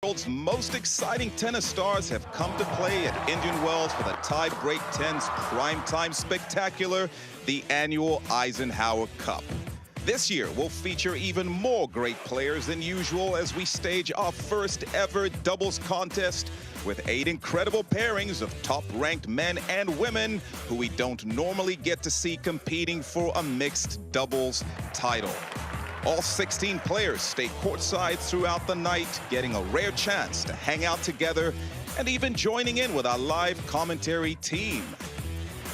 World's most exciting tennis stars have come to play at Indian Wells for the Tie-Break 10's primetime spectacular, the annual Eisenhower Cup. This year, we'll feature even more great players than usual as we stage our first ever doubles contest with 8 incredible pairings of top-ranked men and women who we don't normally get to see competing for a mixed doubles title. All 16 players stay courtside throughout the night, getting a rare chance to hang out together and even joining in with our live commentary team.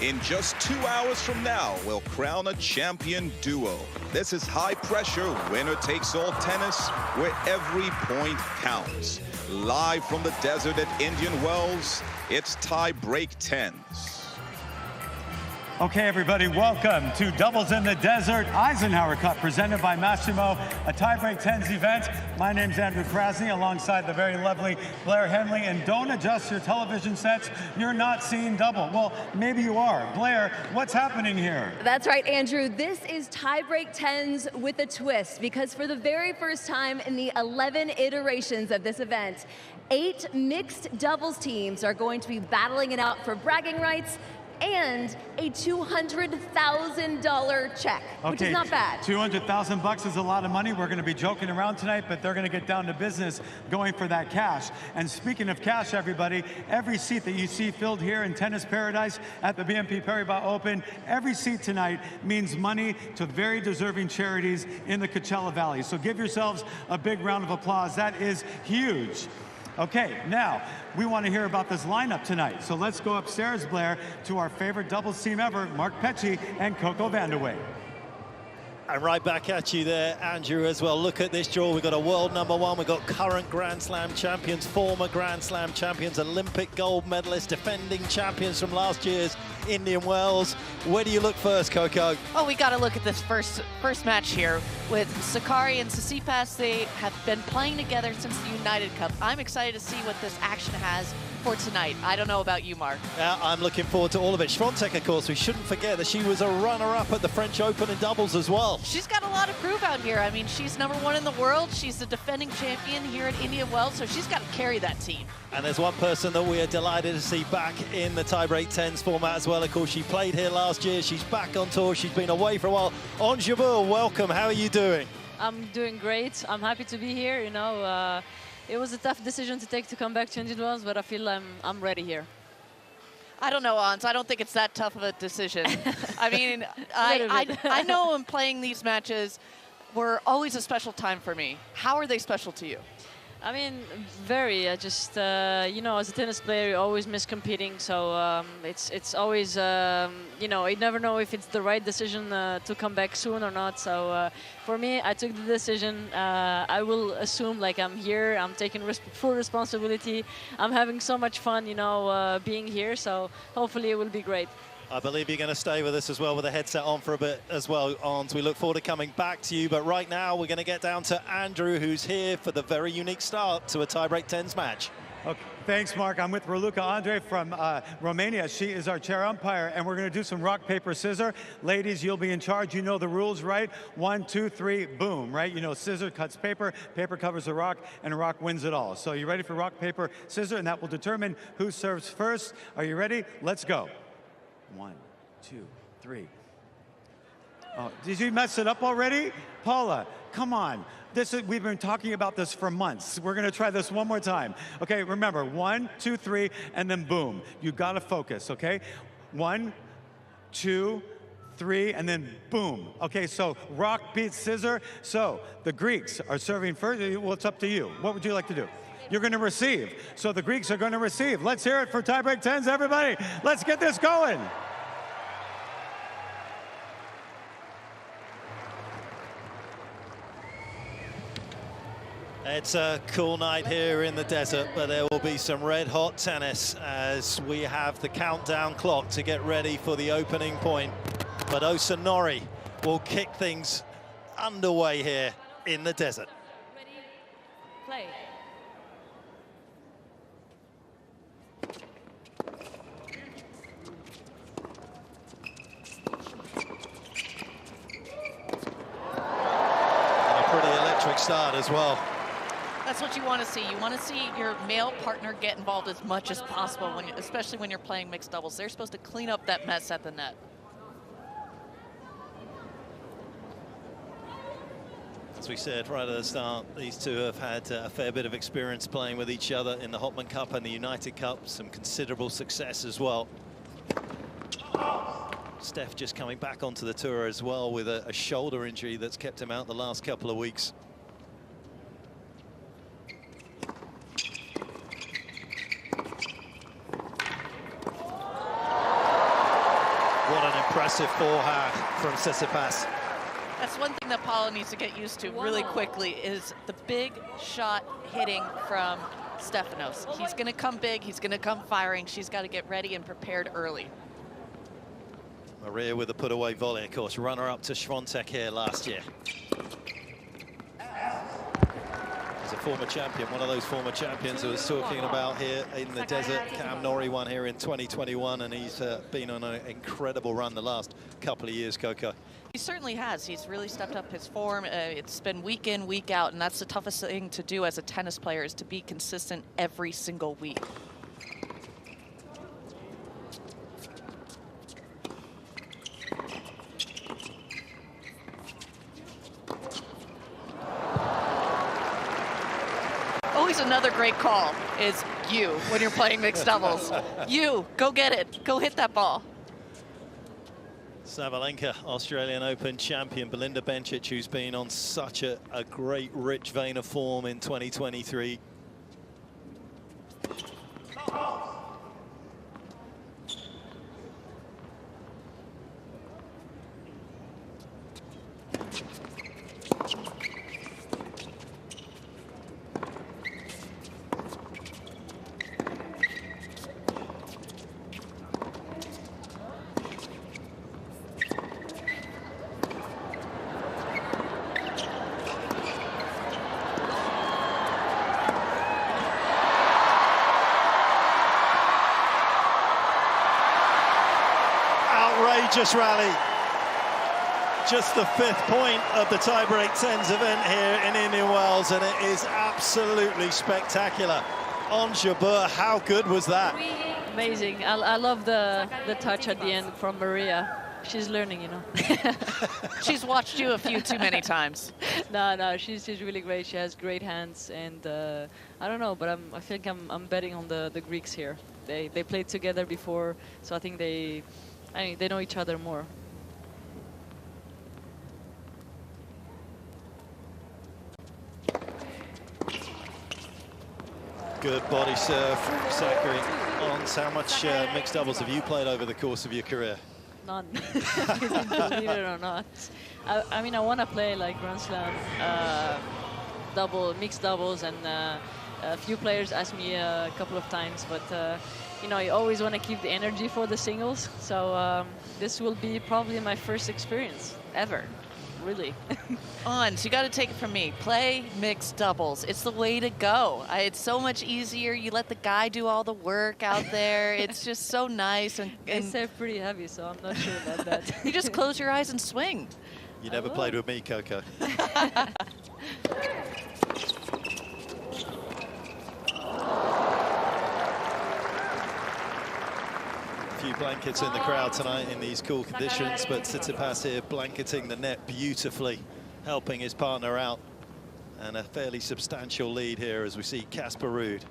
In just 2 hours from now, we'll crown a champion duo. This is high-pressure, winner-takes-all tennis, where every point counts. Live from the desert at Indian Wells, it's Tie-Break 10s. Okay, everybody, welcome to Doubles in the Desert Eisenhower Cup, presented by Massimo, a Tie-Break 10s event. My name's Andrew Krasny, alongside the very lovely Blair Henley. And don't adjust your television sets. You're not seeing double. Well, maybe you are. Blair, what's happening here? That's right, Andrew. This is Tie-Break 10s with a twist, because for the very first time in the 11 iterations of this event, 8 mixed doubles teams are going to be battling it out for bragging rights and a $200,000 check, which is not bad. $200,000 is a lot of money. We're going to be joking around tonight, but they're going to get down to business going for that cash. And speaking of cash, everybody, every seat that you see filled here in Tennis Paradise at the BNP Paribas Open, every seat tonight means money to very deserving charities in the Coachella Valley. So give yourselves a big round of applause. That is huge. Okay, now, we want to hear about this lineup tonight. So let's go upstairs, Blair, to our favorite doubles team ever, Mark Petchey and Coco Vandeweghe. And right back at you there, Andrew, as well. Look at this draw. We've got a world #1. We've got current Grand Slam champions, former Grand Slam champions, Olympic gold medalists, defending champions from last year's Indian Wells. Where do you look first, Coco? Oh, we got to look at this first match here with Sakkari and Tsitsipas. They have been playing together since the United Cup. I'm excited to see what this action has for tonight. I don't know about you, Mark. Yeah, I'm looking forward to all of it. Swiatek, of course, we shouldn't forget that she was a runner-up at the French Open in doubles as well. She's got a lot of groove out here. I mean, she's #1 in the world. She's the defending champion here at Indian Wells, so she's got to carry that team. And there's one person that we are delighted to see back in the Tie-Break 10s format as well. Of course, she played here last year. She's back on tour. She's been away for a while. Jabeur, welcome. How are you doing? I'm doing great. I'm happy to be here. You know, it was a tough decision to take to come back to Indian Wells, but I feel I'm ready here. I don't know, Ans. I don't think it's that tough of a decision. I mean, I know in playing these matches were always a special time for me. How are they special to you? I mean, very. I just, you know, as a tennis player, you always miss competing. So it's always, you know, you never know if it's the right decision to come back soon or not. So for me, I took the decision. I will assume like I'm here. I'm taking full responsibility. I'm having so much fun, you know, being here. So hopefully it will be great. I believe you're going to stay with us as well with the headset on for a bit as well, Arns. We look forward to coming back to you, but right now we're going to get down to Andrew, who's here for the very unique start to a Tie-Break 10s match. Okay, thanks, Mark. I'm with Raluca Andre from Romania. She is our chair umpire, and we're going to do some rock, paper, scissors. Ladies, you'll be in charge. You know the rules, right? 1, 2, 3, boom, right? You know, scissor cuts paper, paper covers the rock, and rock wins it all. So you ready for rock, paper, scissors? And that will determine who serves first. Are you ready? Let's go. 1, 2, 3. Oh, did you mess it up already? Paula, come on. We've been talking about this for months. We're going to try this one more time. Okay, remember, 1, 2, 3, and then boom. You got to focus, okay? 1, 2, 3, and then boom. Okay, so rock beats scissor. So the Greeks are serving first. Well, it's up to you. What would you like to do? You're going to receive. So the Greeks are going to receive. Let's hear it for Tie-Break 10s, everybody. Let's get this going. It's a cool night here in the desert, but there will be some red-hot tennis as we have the countdown clock to get ready for the opening point. But Osunori will kick things underway here in the desert. Ready, play. And a pretty electric start as well. That's what you want to see. You want to see your male partner get involved as much as possible, especially when you're playing mixed doubles. They're supposed to clean up that mess at the net. As we said right at the start, these two have had a fair bit of experience playing with each other in the Hopman Cup and the United Cup. Some considerable success as well. Steph just coming back onto the tour as well with a shoulder injury that's kept him out the last couple of weeks. What an impressive forehand from Tsitsipas. That's one thing that Paula needs to get used to really quickly is the big shot hitting from Stefanos. He's going to come big. He's going to come firing. She's got to get ready and prepared early. Maria with a put-away volley, of course, runner-up to Swiatek here last year. He's a former champion, one of those former champions who was talking about here in the desert. Cam Norrie won here in 2021, and he's been on an incredible run the last couple of years, Coco. He certainly has. He's really stepped up his form. It's been week in, week out, and that's the toughest thing to do as a tennis player is to be consistent every single week. Always another great call is you when you're playing mixed doubles. You, go get it. Go hit that ball. Sabalenka, Australian Open champion, Belinda Bencic, who's been on such a great, rich vein of form in 2023. Outrageous rally. Just the 5th point of the tiebreak tens event here in Indian Wells, and it is absolutely spectacular. On Jabeur, how good was that? Amazing. I love the touch at the end from Maria. She's learning, you know. She's watched you a few too many times. No, she's really great. She has great hands, and I don't know, but I think I'm betting on the Greeks here. They played together before, so I think they know each other more. Good body serve from Sakkari. How much mixed doubles have you played over the course of your career? None, believe it or not. I mean, I want to play like Grand Slam, mixed doubles, and a few players asked me a couple of times, but you know, you always want to keep the energy for the singles. So this will be probably my first experience ever, really. So you got to take it from me. Play mixed doubles. It's the way to go. It's so much easier. You let the guy do all the work out there. It's just so nice. And they're pretty heavy, so I'm not sure about that. You just close your eyes and swing. You never played with me, Coco. Few blankets in the crowd tonight in these cool conditions, but Tsitsipas here blanketing the net beautifully, helping his partner out, and a fairly substantial lead here as we see Casper Ruud.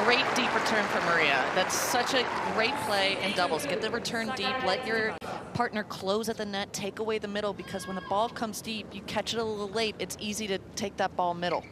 Great deep return for Maria. That's such a great play in doubles. Get the return deep, let your partner close at the net, take away the middle, because when the ball comes deep, you catch it a little late, it's easy to take that ball middle.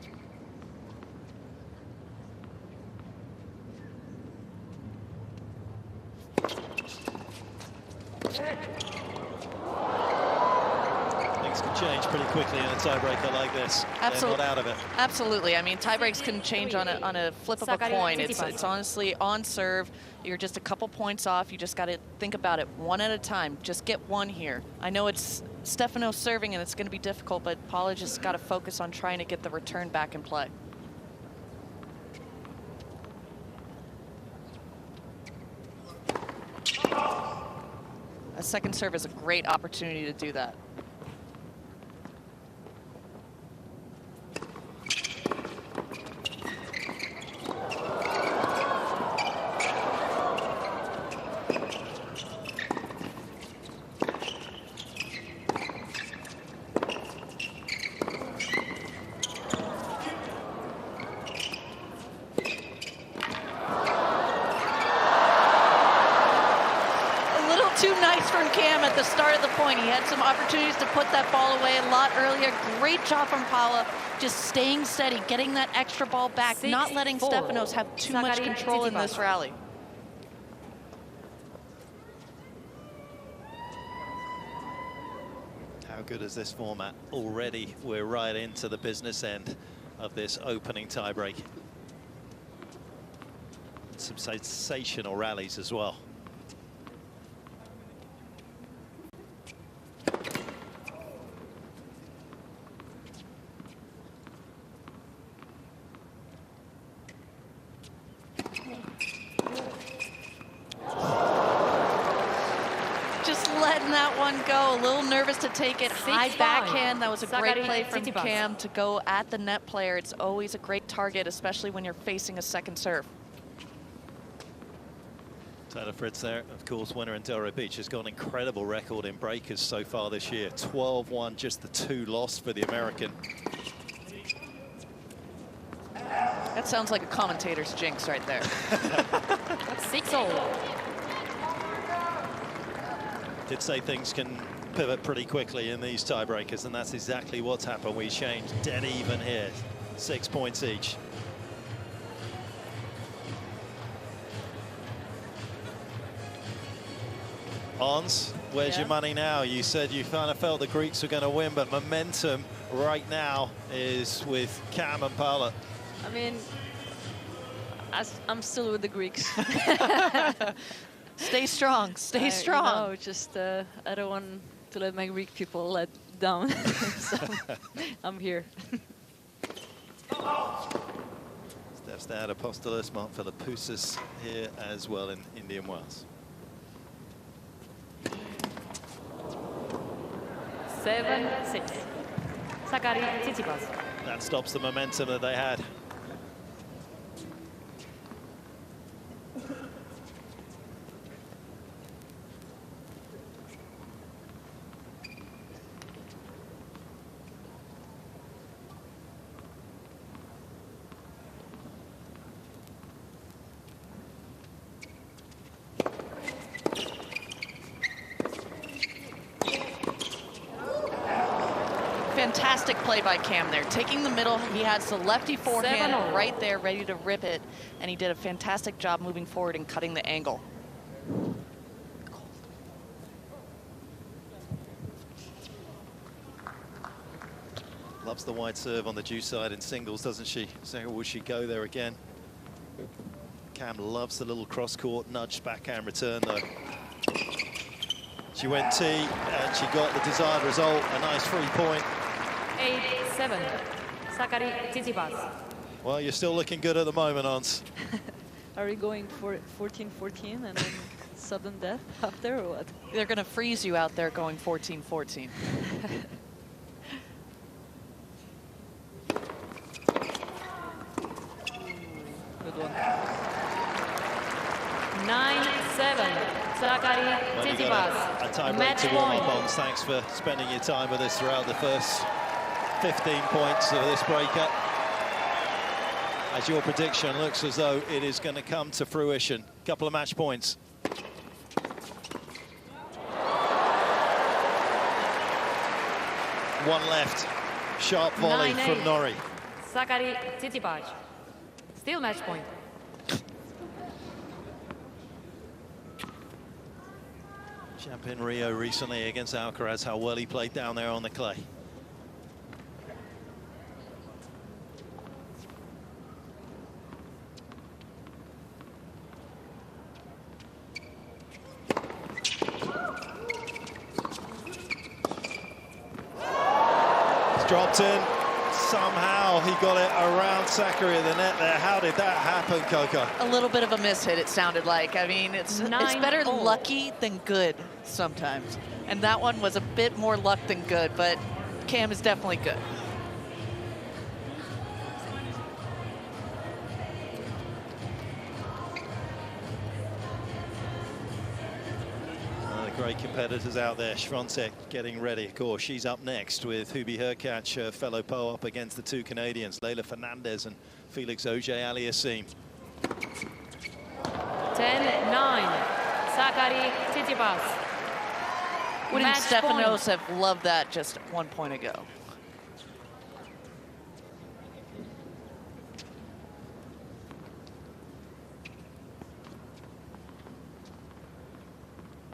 things can change pretty quickly in a tiebreaker like this. Absolutely. They're not out of it. Absolutely. I mean, tiebreaks can change on a flip of a coin. It's honestly on serve. You're just a couple points off. You just got to think about it one at a time. Just get one here. I know it's Stefano serving and it's going to be difficult, but Paula just got to focus on trying to get the return back in play. A second serve is a great opportunity to do that. At the start of the point, he had some opportunities to put that ball away a lot earlier. Great job from Paula, just staying steady, getting that extra ball back, not letting Stefanos have too much control in this rally. How good is this format? Already we're right into the business end of this opening tiebreak. Some sensational rallies as well. That one go, a little nervous to take it. High backhand. That was a great play from Cam to go at the net player. It's always a great target, especially when you're facing a second serve. Taylor Fritz there, of course, winner in Delray Beach, has got an incredible record in breakers so far this year. 12-1, just the 2 lost for the American. That sounds like a commentator's jinx right there. 6-0. Did say things can pivot pretty quickly in these tiebreakers, and that's exactly what's happened. We changed dead even here, 6 points each. Ons, where's your money now? You said you kind of felt the Greeks were going to win, but momentum right now is with Cam and Paula. I mean, I'm still with the Greeks. Stay strong, stay strong. No, just I don't want to let my Greek people let down. So I'm here. Steps down Apostolos, Mark Philippoussis here as well in Indian Wells. 7-6. Sakkari, Tsitsipas. That stops the momentum that they had. Fantastic play by Cam there. Taking the middle, he has the lefty forehand right there ready to rip it, and he did a fantastic job moving forward and cutting the angle. Loves the wide serve on the due side in singles, doesn't she? So will she go there again? Cam loves the little cross-court nudge backhand return, though. She went tee, and she got the desired result, a nice 3-point. 8-7. Sakkari, Tsitsipas. Well, you're still looking good at the moment, Ons. Are we going for 14-14 and then sudden death after, or what? They're going to freeze you out there going 14-14. Good one. 9-7. Sakkari, Tsitsipas. A tiebreak to warm up, Ons. Thanks for spending your time with us throughout the first 15 points of this breakup. As your prediction looks as though it is going to come to fruition. Couple of match points. One left. Sharp volley from Norrie. Sakkari, Tsitsipas. Still match point. Champion Rio recently against Alcaraz, how well he played down there on the clay. It's dropped in. Somehow he got it around Sakkari at the net there. How did that happen, Coco? A little bit of a mishit, it sounded like. I mean, it's better lucky than good sometimes. And that one was a bit more luck than good, but Cam is definitely good. Great competitors out there. Swiatek getting ready. Of course, she's up next with Hurkacz, her fellow Poe, up against the two Canadians, Leylah Fernandez and Felix auger-aliassime. 10-9. Sakkari, Tsitsipas. Wouldn't Match Stefanos have loved that just 1 point ago?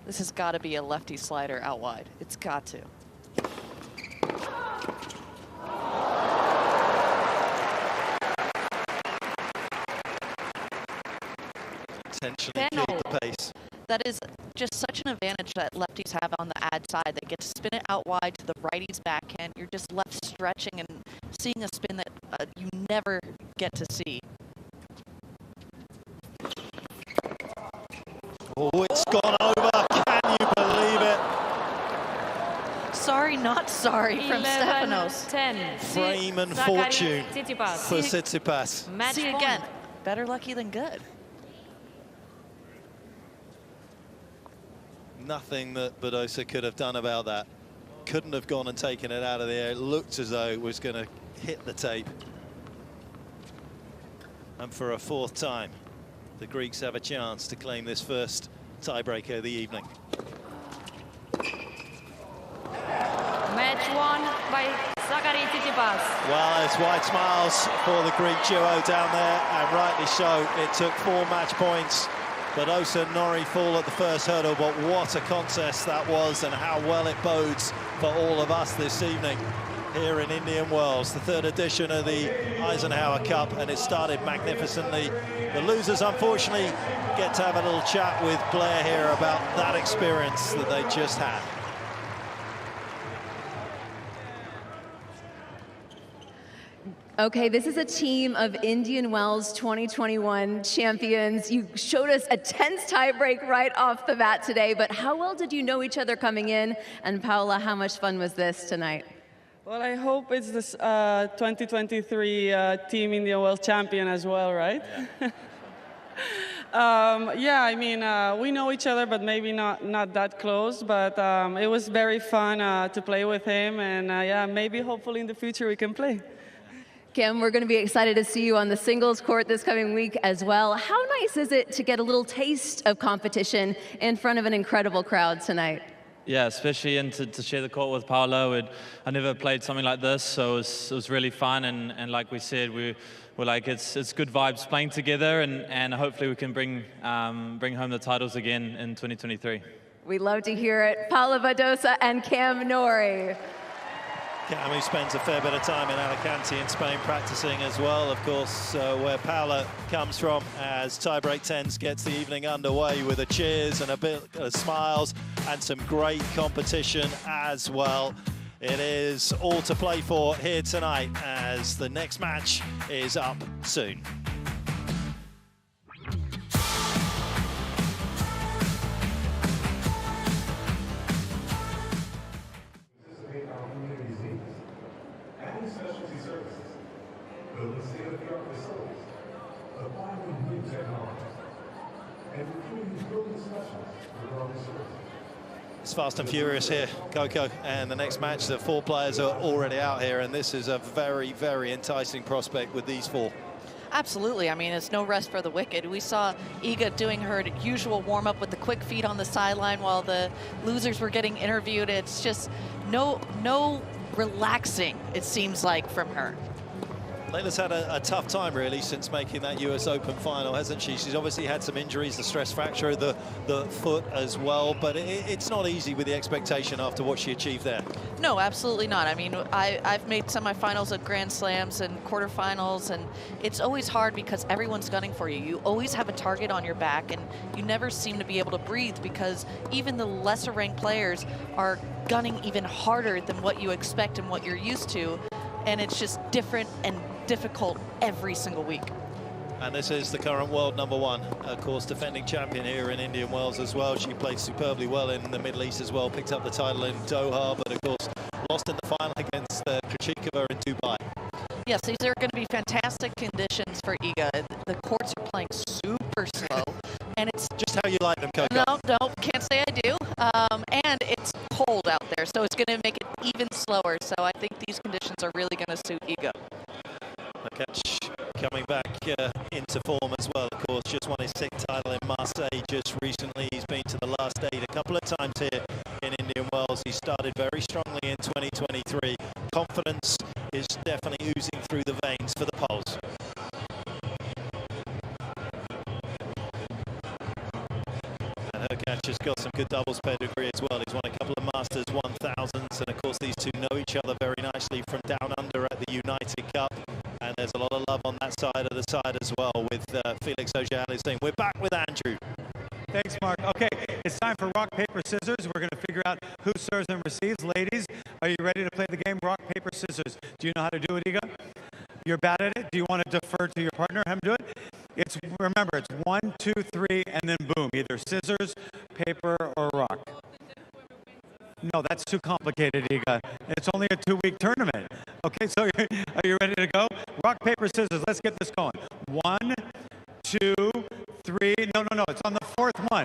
This has got to be a lefty slider out wide. It's got to. Potentially keep the pace. That is just such an advantage that lefties have on the ad side. They get to spin it out wide to the righty's backhand. You're just left stretching and seeing a spin that you never get to see. Oh, it's gone over. Can you believe it? Sorry, not sorry from Stefanos. 10. Frame and Sakkari, fortune Tsitsipas. for Tsitsipas. Match See point. again, better lucky than good. Nothing that Badosa could have done about that. Couldn't have gone and taken it out of the air. It looked as though it was going to hit the tape. And for a fourth time, the Greeks have a chance to claim this first tiebreaker of the evening. Match won by Sakkari, Tsitsipas. Well, it's wide smiles for the Greek duo down there, and rightly so. It took 4 match points. Badosa and Norrie fall at the first hurdle, but what a contest that was, and how well it bodes for all of us this evening here in Indian Wells, the 3rd edition of the Eisenhower Cup, and it started magnificently. The losers, unfortunately, get to have a little chat with Blair here about that experience that they just had. Okay, this is a team of Indian Wells 2021 champions. You showed us a tense tiebreak right off the bat today, but how well did you know each other coming in? And Paula, how much fun was this tonight? Well, I hope it's this 2023 Team Indian Wells champion as well, right? Yeah, I mean, we know each other, but maybe not that close. But it was very fun to play with him, and yeah, maybe hopefully in the future we can play. Kim, we're going to be excited to see you on the singles court this coming week as well. How nice is it to get a little taste of competition in front of an incredible crowd tonight? Yeah, especially and to share the court with Paolo. I never played something like this, so it was really fun. And like we said, we're like it's good vibes playing together, and hopefully we can bring home the titles again in 2023. We love to hear it. Paula Badosa and Cam Norrie. Cam, who spends a fair bit of time in Alicante in Spain practicing as well, of course, where Paula comes from, as tiebreak 10s gets the evening underway with a cheers and a bit of smiles and some great competition as well. It is all to play for here tonight, as the next match is up soon. Specialty services, building state-of-the-art facilities, applying new technologies, and recruiting building specialists for building services. It's fast and furious here, Coco, and the next match, the 4 players are already out here, and this is a very, very enticing prospect with these 4. Absolutely. I mean, it's no rest for the wicked. We saw Iga doing her usual warm-up with the quick feet on the sideline while the losers were getting interviewed. It's just no relaxing, it seems like, from her. Leila's had a tough time, really, since making that US Open final, hasn't she? She's obviously had some injuries, the stress fracture of the foot as well, but it's not easy with the expectation after what she achieved there. No, absolutely not. I mean, I've made semifinals at Grand Slams and quarterfinals, and it's always hard because everyone's gunning for you. You always have a target on your back, and you never seem to be able to breathe because even the lesser-ranked players are gunning even harder than what you expect and what you're used to, and it's just different and difficult every single week. And this is the current world #1, of course, defending champion here in Indian Wells as well. She played superbly well in the Middle East as well, picked up the title in Doha, but of course lost in the final against Krejcikova in Dubai. Yes, these are going to be fantastic conditions for Iga. The courts are playing super slow, and it's just how you like them, Coco. No, can't say I do. And it's cold out there, so it's going to make it even slower. So I think these conditions are really going to suit Iga. Hurkacz coming back into form as well, of course. Just won his 6th title in Marseille just recently. He's been to the last 8 a couple of times here in Indian Wells. He started very strongly in 2023. Confidence is definitely oozing through the veins for the Poles. And Hurkacz has got some good doubles pedigree as well. He's won a couple of Masters 1000s, and of course these two know each other very nicely from down under at the United Cup. And there's a lot of love on that side of the side as well with Felix Auger-Aliassime. We're back with Andrew. Thanks, Mark. Okay, it's time for rock, paper, scissors. We're going to figure out who serves and receives. Ladies, are you ready to play the game rock, paper, scissors? Do you know how to do it, Iga? You're bad at it? Do you want to defer to your partner, have him do it? Remember, it's 1, 2, 3, and then boom. Either scissors, paper, or rock. No, that's too complicated, Iga. It's only a 2-week tournament. Okay, so are you ready to go? Rock, paper, scissors. Let's get this going. 1, 2, 3. No, it's on the 4th one.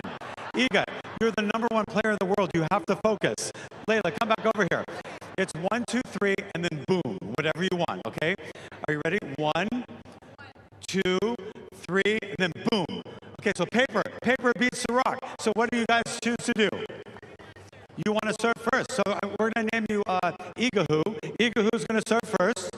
Iga, you're the #1 player in the world. You have to focus. Leila, come back over here. It's 1, 2, 3, and then boom. Whatever you want, okay? Are you ready? 1, 2, 3, and then boom. Okay, so paper. Paper beats the rock. So what do you guys choose to do? You want to serve first. So we're going to name you Iga-Hu. Iga-Hu's going to serve first.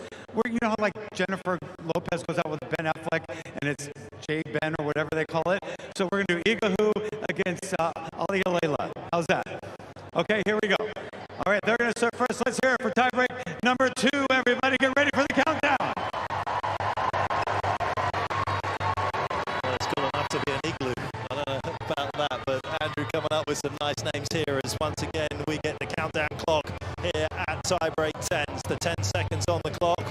You know how like Jennifer Lopez goes out with Ben Affleck and it's J-Ben or whatever they call it. So we're going to do Iga-Hu against Alia Leila. How's that? Okay, here we go. All right, they're going to serve first. Let's hear it for tiebreak number 2. Everybody get ready for the countdown. Well, it's cool enough to be an igloo. I don't know about that, but Andrew coming up with some nice names here as once again we get the countdown clock here at tiebreak 10s. The 10 seconds on the clock.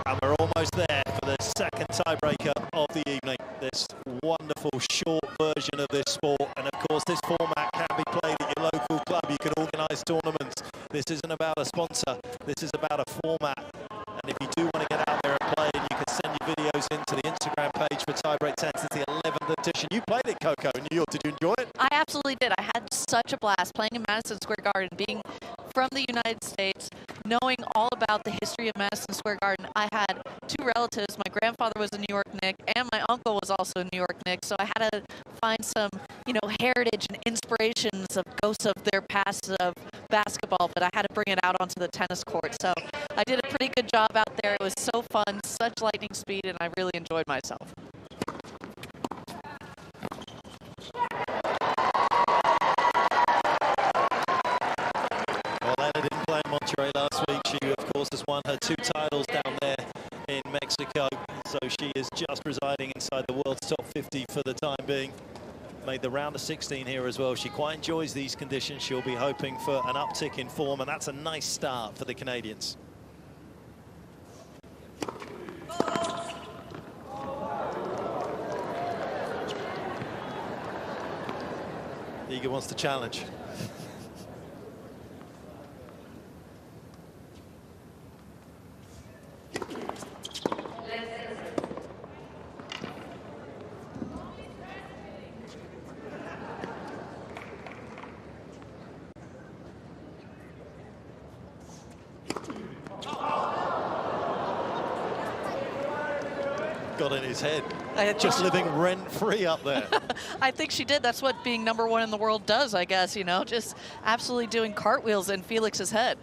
And we're almost there for the 2nd tiebreaker of the evening. This wonderful short version of this sport. And of course, this format can be played at your local club. You can organise tournaments. This isn't about a sponsor. This is about a format. And if you do want to get out there and play, you can send your videos into the Instagram page for tiebreak 10. It's the 11th edition. You played it, Coco, in New York. Did you enjoy it? I absolutely did. I had such a blast playing in Madison Square Garden, being from the United States, knowing all about the history of Madison Square Garden. I had 2 relatives. My grandfather was a New York Knick, and my uncle was also a New York Knick. So I had to find some, heritage and inspirations of ghosts of their past of basketball, but I had to bring it out onto the tennis court. So I did a pretty good job out there. It was so fun, such lightning speed, and I really enjoyed myself. Didn't play in Monterrey last week. She, of course, has won her 2 titles down there in Mexico. So she is just residing inside the world's top 50 for the time being. Made the round of 16 here as well. She quite enjoys these conditions. She'll be hoping for an uptick in form, and that's a nice start for the Canadians. Iga wants to challenge. Got in his head. Just living rent-free up there. I think she did. That's what being #1 in the world does, I guess, just absolutely doing cartwheels in Felix's head.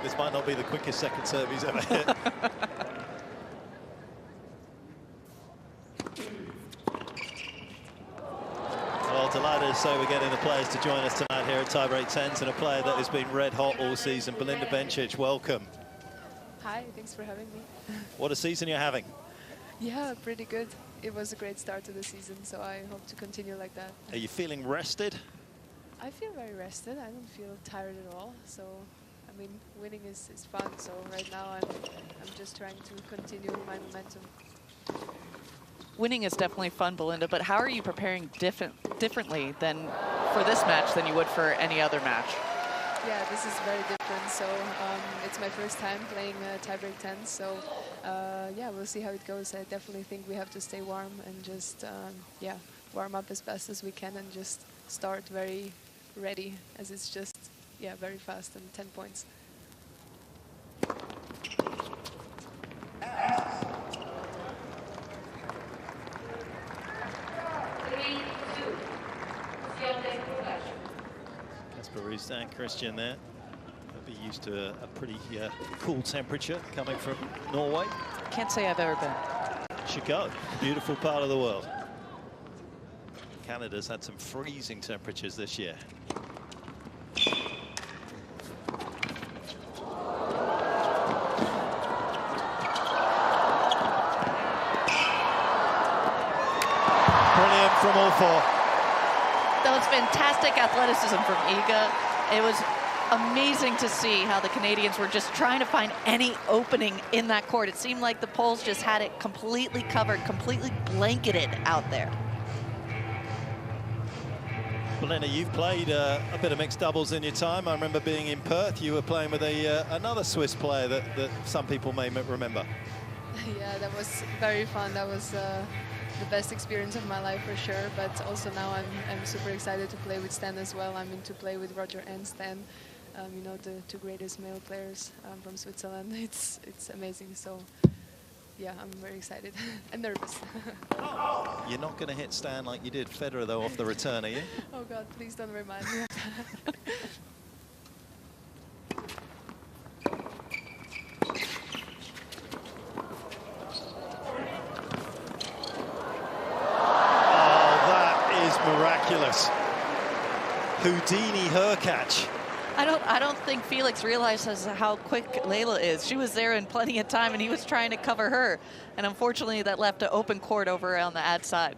This might not be the quickest second serve he's ever hit. Well, delighted to say we're getting the players to join us tonight here at Tiebreak Tens, and a player that has been red hot all season. Belinda Bencic, welcome. Hi, thanks for having me. What a season you're having. Yeah, pretty good. It was a great start to the season, so I hope to continue like that. Are you feeling rested? I feel very rested. I don't feel tired at all. So, I mean, winning is fun. So right now I'm just trying to continue my momentum. Winning is definitely fun, Belinda, but how are you preparing differently than for this match than you would for any other match? Yeah, this is very different. So it's my first time playing Tiebreak 10. So yeah, we'll see how it goes. I definitely think we have to stay warm and just yeah, warm up as fast as we can and just start very ready, as it's just yeah, very fast and 10 points. Ruud and Christian there. They'll be used to a pretty cool temperature coming from Norway. Can't say I've ever been. Should go. Beautiful part of the world. Canada's had some freezing temperatures this year. Brilliant from all four. That was fantastic athleticism from Iga. It was amazing to see how the Canadians were just trying to find any opening in that court. It seemed like the Poles just had it completely covered, completely blanketed out there. Belinda, you've played a bit of mixed doubles in your time. I remember being in Perth. You were playing with another Swiss player that some people may remember. Yeah, that was very fun. That was the best experience of my life for sure, but also now I'm super excited to play with Stan as well. I'm in to play with Roger and Stan, you know, the two greatest male players from Switzerland. It's amazing. So yeah, I'm very excited and nervous. You're not going to hit Stan like you did Federer though off the return, are you? Oh God, please don't remind me of that. Miraculous. Houdini Hurkacz. I don't think Felix realizes how quick Leylah is. She was there in plenty of time and he was trying to cover her. And unfortunately that left an open court over on the ad side.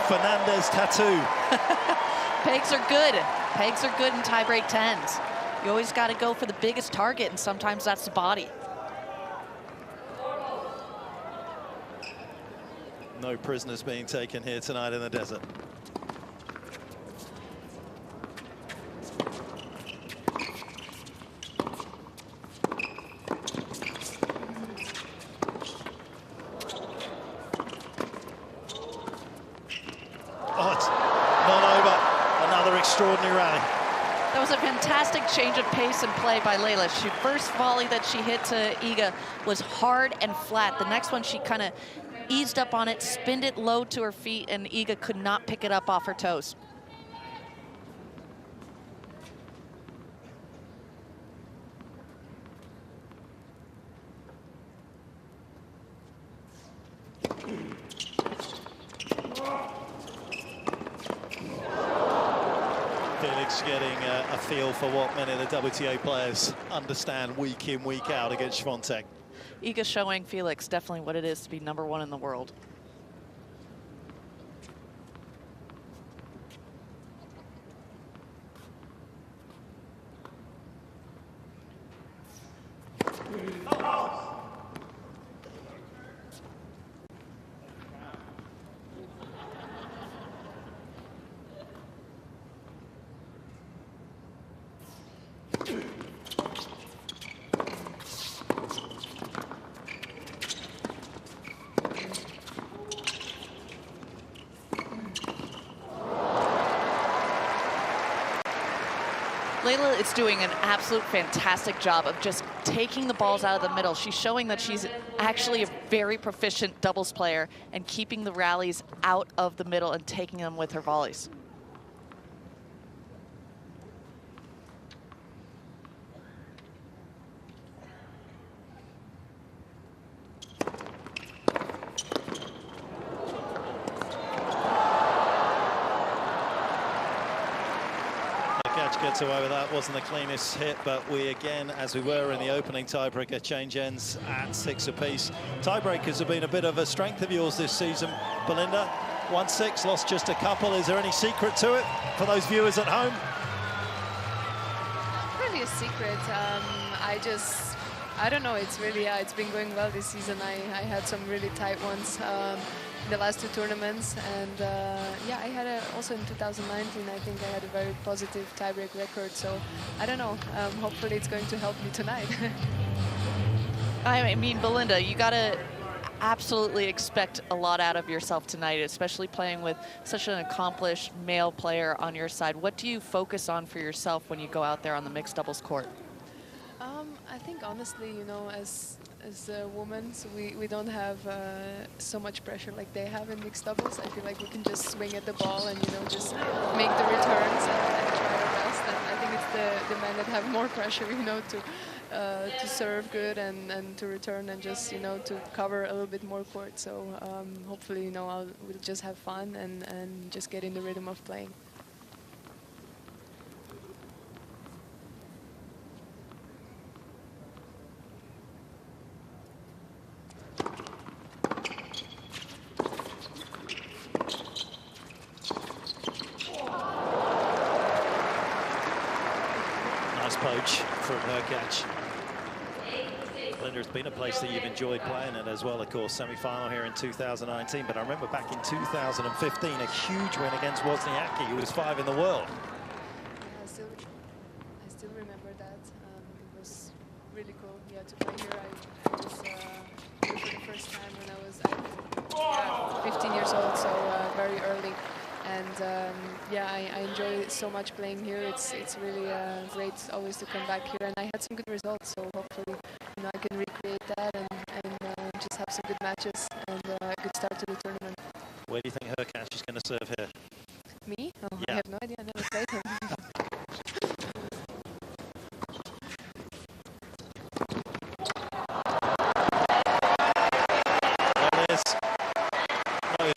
Fernandez tattoo. Pegs are good. Pegs are good in tiebreak 10s. You always got to go for the biggest target, and sometimes that's the body. No prisoners being taken here tonight in the desert. Extraordinary rally. That was a fantastic change of pace and play by Leylah. She first volley that she hit to Iga was hard and flat. The next one she kind of eased up on it, spinned it low to her feet, and Iga could not pick it up off her toes. Getting a feel for what many of the WTA players understand week in, week out against Swiatek. Iga showing Felix definitely what it is to be #1 in the world. Leylah is doing an absolute fantastic job of just taking the balls out of the middle. She's showing that she's actually a very proficient doubles player and keeping the rallies out of the middle and taking them with her volleys. Gets away with that. Wasn't the cleanest hit, but we again, as we were in the opening tiebreaker, change ends at 6 apiece. Tiebreakers have been a bit of a strength of yours this season, Belinda. 1-6, lost just a couple. Is there any secret to it for those viewers at home? Not really a secret. I don't know. It's really, it's been going well this season. I had some really tight ones in the last 2 tournaments, and yeah, I had also in 2019. I think I had a very positive tiebreak record. So I don't know. Hopefully, it's going to help me tonight. I mean, Belinda, you gotta absolutely expect a lot out of yourself tonight, especially playing with such an accomplished male player on your side. What do you focus on for yourself when you go out there on the mixed doubles court? I think honestly, you know, as a woman, so we don't have so much pressure like they have in mixed doubles. I feel like we can just swing at the ball and, you know, just make the returns and try our best. And I think it's the men that have more pressure, you know, to serve good and to return and just, you know, to cover a little bit more court. So hopefully, you know, we'll just have fun and just get in the rhythm of playing. Poach from Hurkacz. Belinda, it's been a place that you've enjoyed playing in as well, of course, semi-final here in 2019. But I remember back in 2015, a huge win against Wozniacki, who was 5 in the world. I still remember that. It was really cool, yeah, to play here. I was here for the first time when I was 15 years old, so very early. And yeah, I enjoy so much playing here. It's really great always to come back here, and I had some good results. So hopefully, you know, I can recreate that and just have some good matches and a good start to the tournament. Where do you think Hurkacz is going to serve here? Me? Oh, yeah. I have no idea. I never played him.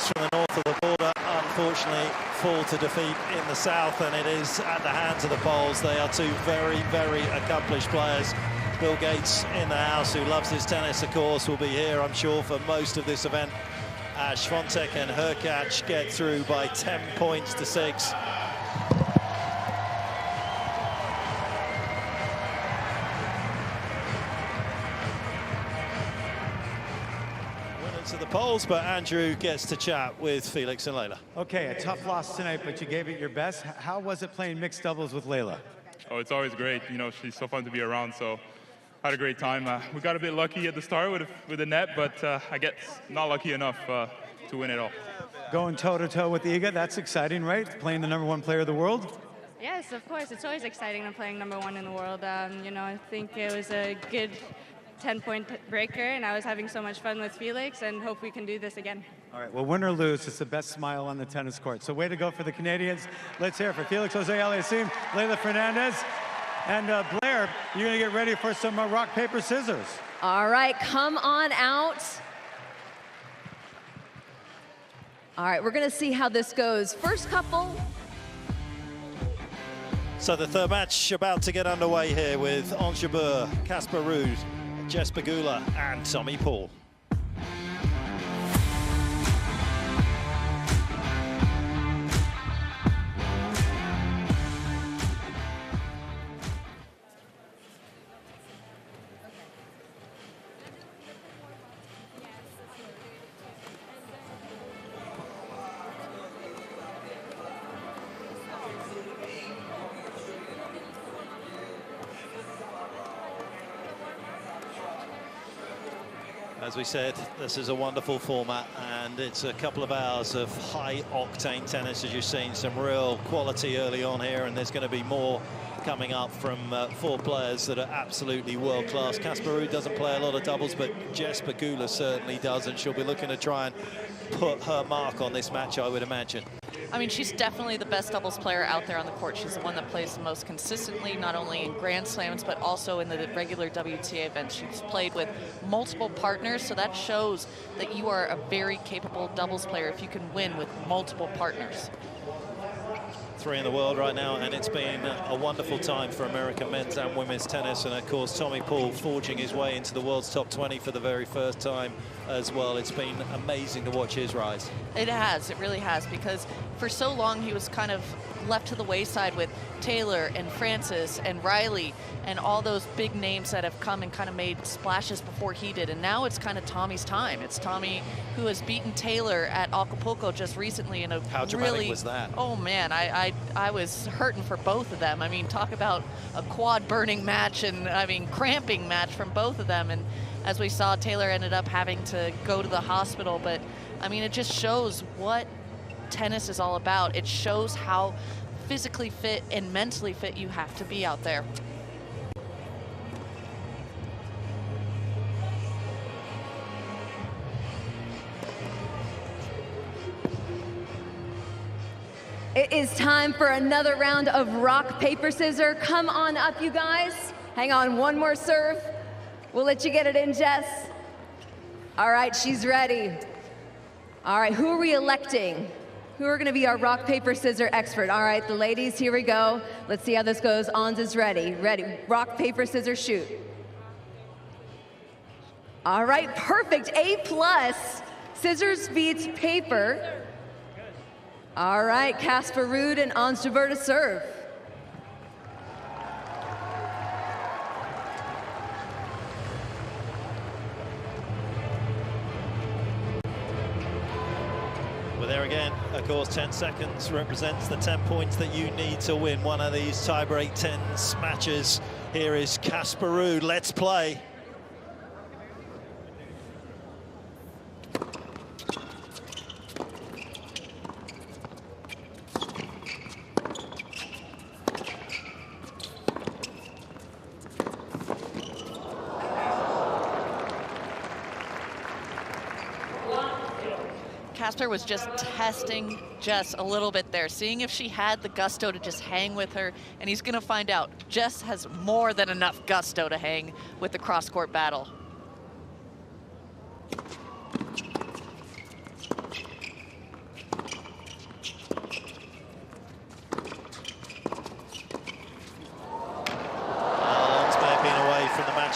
From the north of the border, unfortunately fall to defeat in the south, and it is at the hands of the Poles. They are 2 very, very accomplished players. Bill Gates in the house, who loves his tennis, of course, will be here, I'm sure, for most of this event. Swiatek and Hurkacz get through by 10 points to 6. To the polls, but Andrew gets to chat with Felix and Leylah. Okay, a tough loss tonight, but you gave it your best. How was it playing mixed doubles with Leylah? Oh, it's always great. You know, she's so fun to be around, so I had a great time. We got a bit lucky at the start with the net, but I guess not lucky enough to win it all. Going toe-to-toe with Iga, that's exciting, right? Playing the #1 player of the world? Yes, of course. It's always exciting to playing #1 in the world. You know, I think it was a good 10-point breaker, and I was having so much fun with Felix, and hope we can do this again. All right, well, win or lose, it's the best smile on the tennis court. So way to go for the Canadians. Let's hear it for Felix auger-aliassime, Leylah Fernandez, and Blair, you're gonna get ready for some rock, paper, scissors. All right, come on out. All right, we're gonna see how this goes. First couple. So the third match about to get underway here with Jabeur, Casper Ruud, Jess Pegula and Tommy Paul. As we said, this is a wonderful format, and it's a couple of hours of high-octane tennis, as you've seen. Some real quality early on here, and there's going to be more coming up from 4 players that are absolutely world-class. Casper Ruud doesn't play a lot of doubles, but Jess Pegula certainly does, and she'll be looking to try and put her mark on this match, I would imagine. I mean, she's definitely the best doubles player out there on the court. She's the one that plays the most consistently, not only in Grand Slams, but also in the regular WTA events. She's played with multiple partners, so that shows that you are a very capable doubles player if you can win with multiple partners. 3 in the world right now, and it's been a wonderful time for American men's and women's tennis. And of course, Tommy Paul forging his way into the world's top 20 for the very first time as well. It's been amazing to watch his rise. It has, it really has, because for so long he was kind of left to the wayside with Taylor and Francis and Riley and all those big names that have come and kind of made splashes before he did. And now it's kind of Tommy's time. It's Tommy who has beaten Taylor at Acapulco just recently in a How dramatic was that? Oh man, I was hurting for both of them. I mean, talk about a quad burning match, and I mean cramping match from both of them. And as we saw, Taylor ended up having to go to the hospital. But I mean, it just shows what tennis is all about. It shows how physically fit and mentally fit you have to be out there. It is time for another round of rock, paper, scissors. Come on up, you guys. Hang on, one more serve. We'll let you get it in, Jess. All right, she's ready. All right, who are we electing? Who are gonna be our rock, paper, scissors expert? All right, the ladies, here we go. Let's see how this goes. Ons is ready. Ready, rock, paper, scissors, shoot. All right, perfect, A+. Scissors beats paper. All right, Casper Ruud and Ons Jabeur to serve. Well, there again, of course, 10 seconds represents the 10 points that you need to win one of these tie-break tennis matches. Here is Casper Ruud. Let's play. Casper was just testing Jess a little bit there, seeing if she had the gusto to just hang with her, and he's gonna find out. Jess has more than enough gusto to hang with the cross-court battle.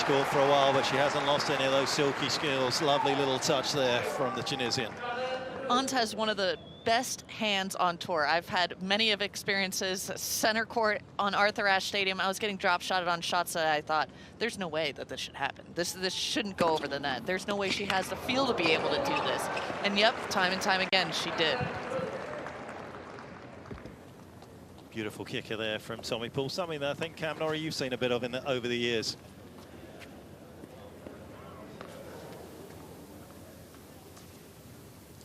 Court for a while, but she hasn't lost any of those silky skills. Lovely little touch there from the Tunisian. Ons has one of the best hands on tour. I've had many of experiences, center court on Arthur Ashe Stadium. I was getting drop shotted on shots that I thought, there's no way that this should happen. This shouldn't go over the net. There's no way she has the feel to be able to do this. And yep, time and time again, she did. Beautiful kicker there from Tommy Paul. Something that I think, Cam Norrie, you've seen a bit of over the years.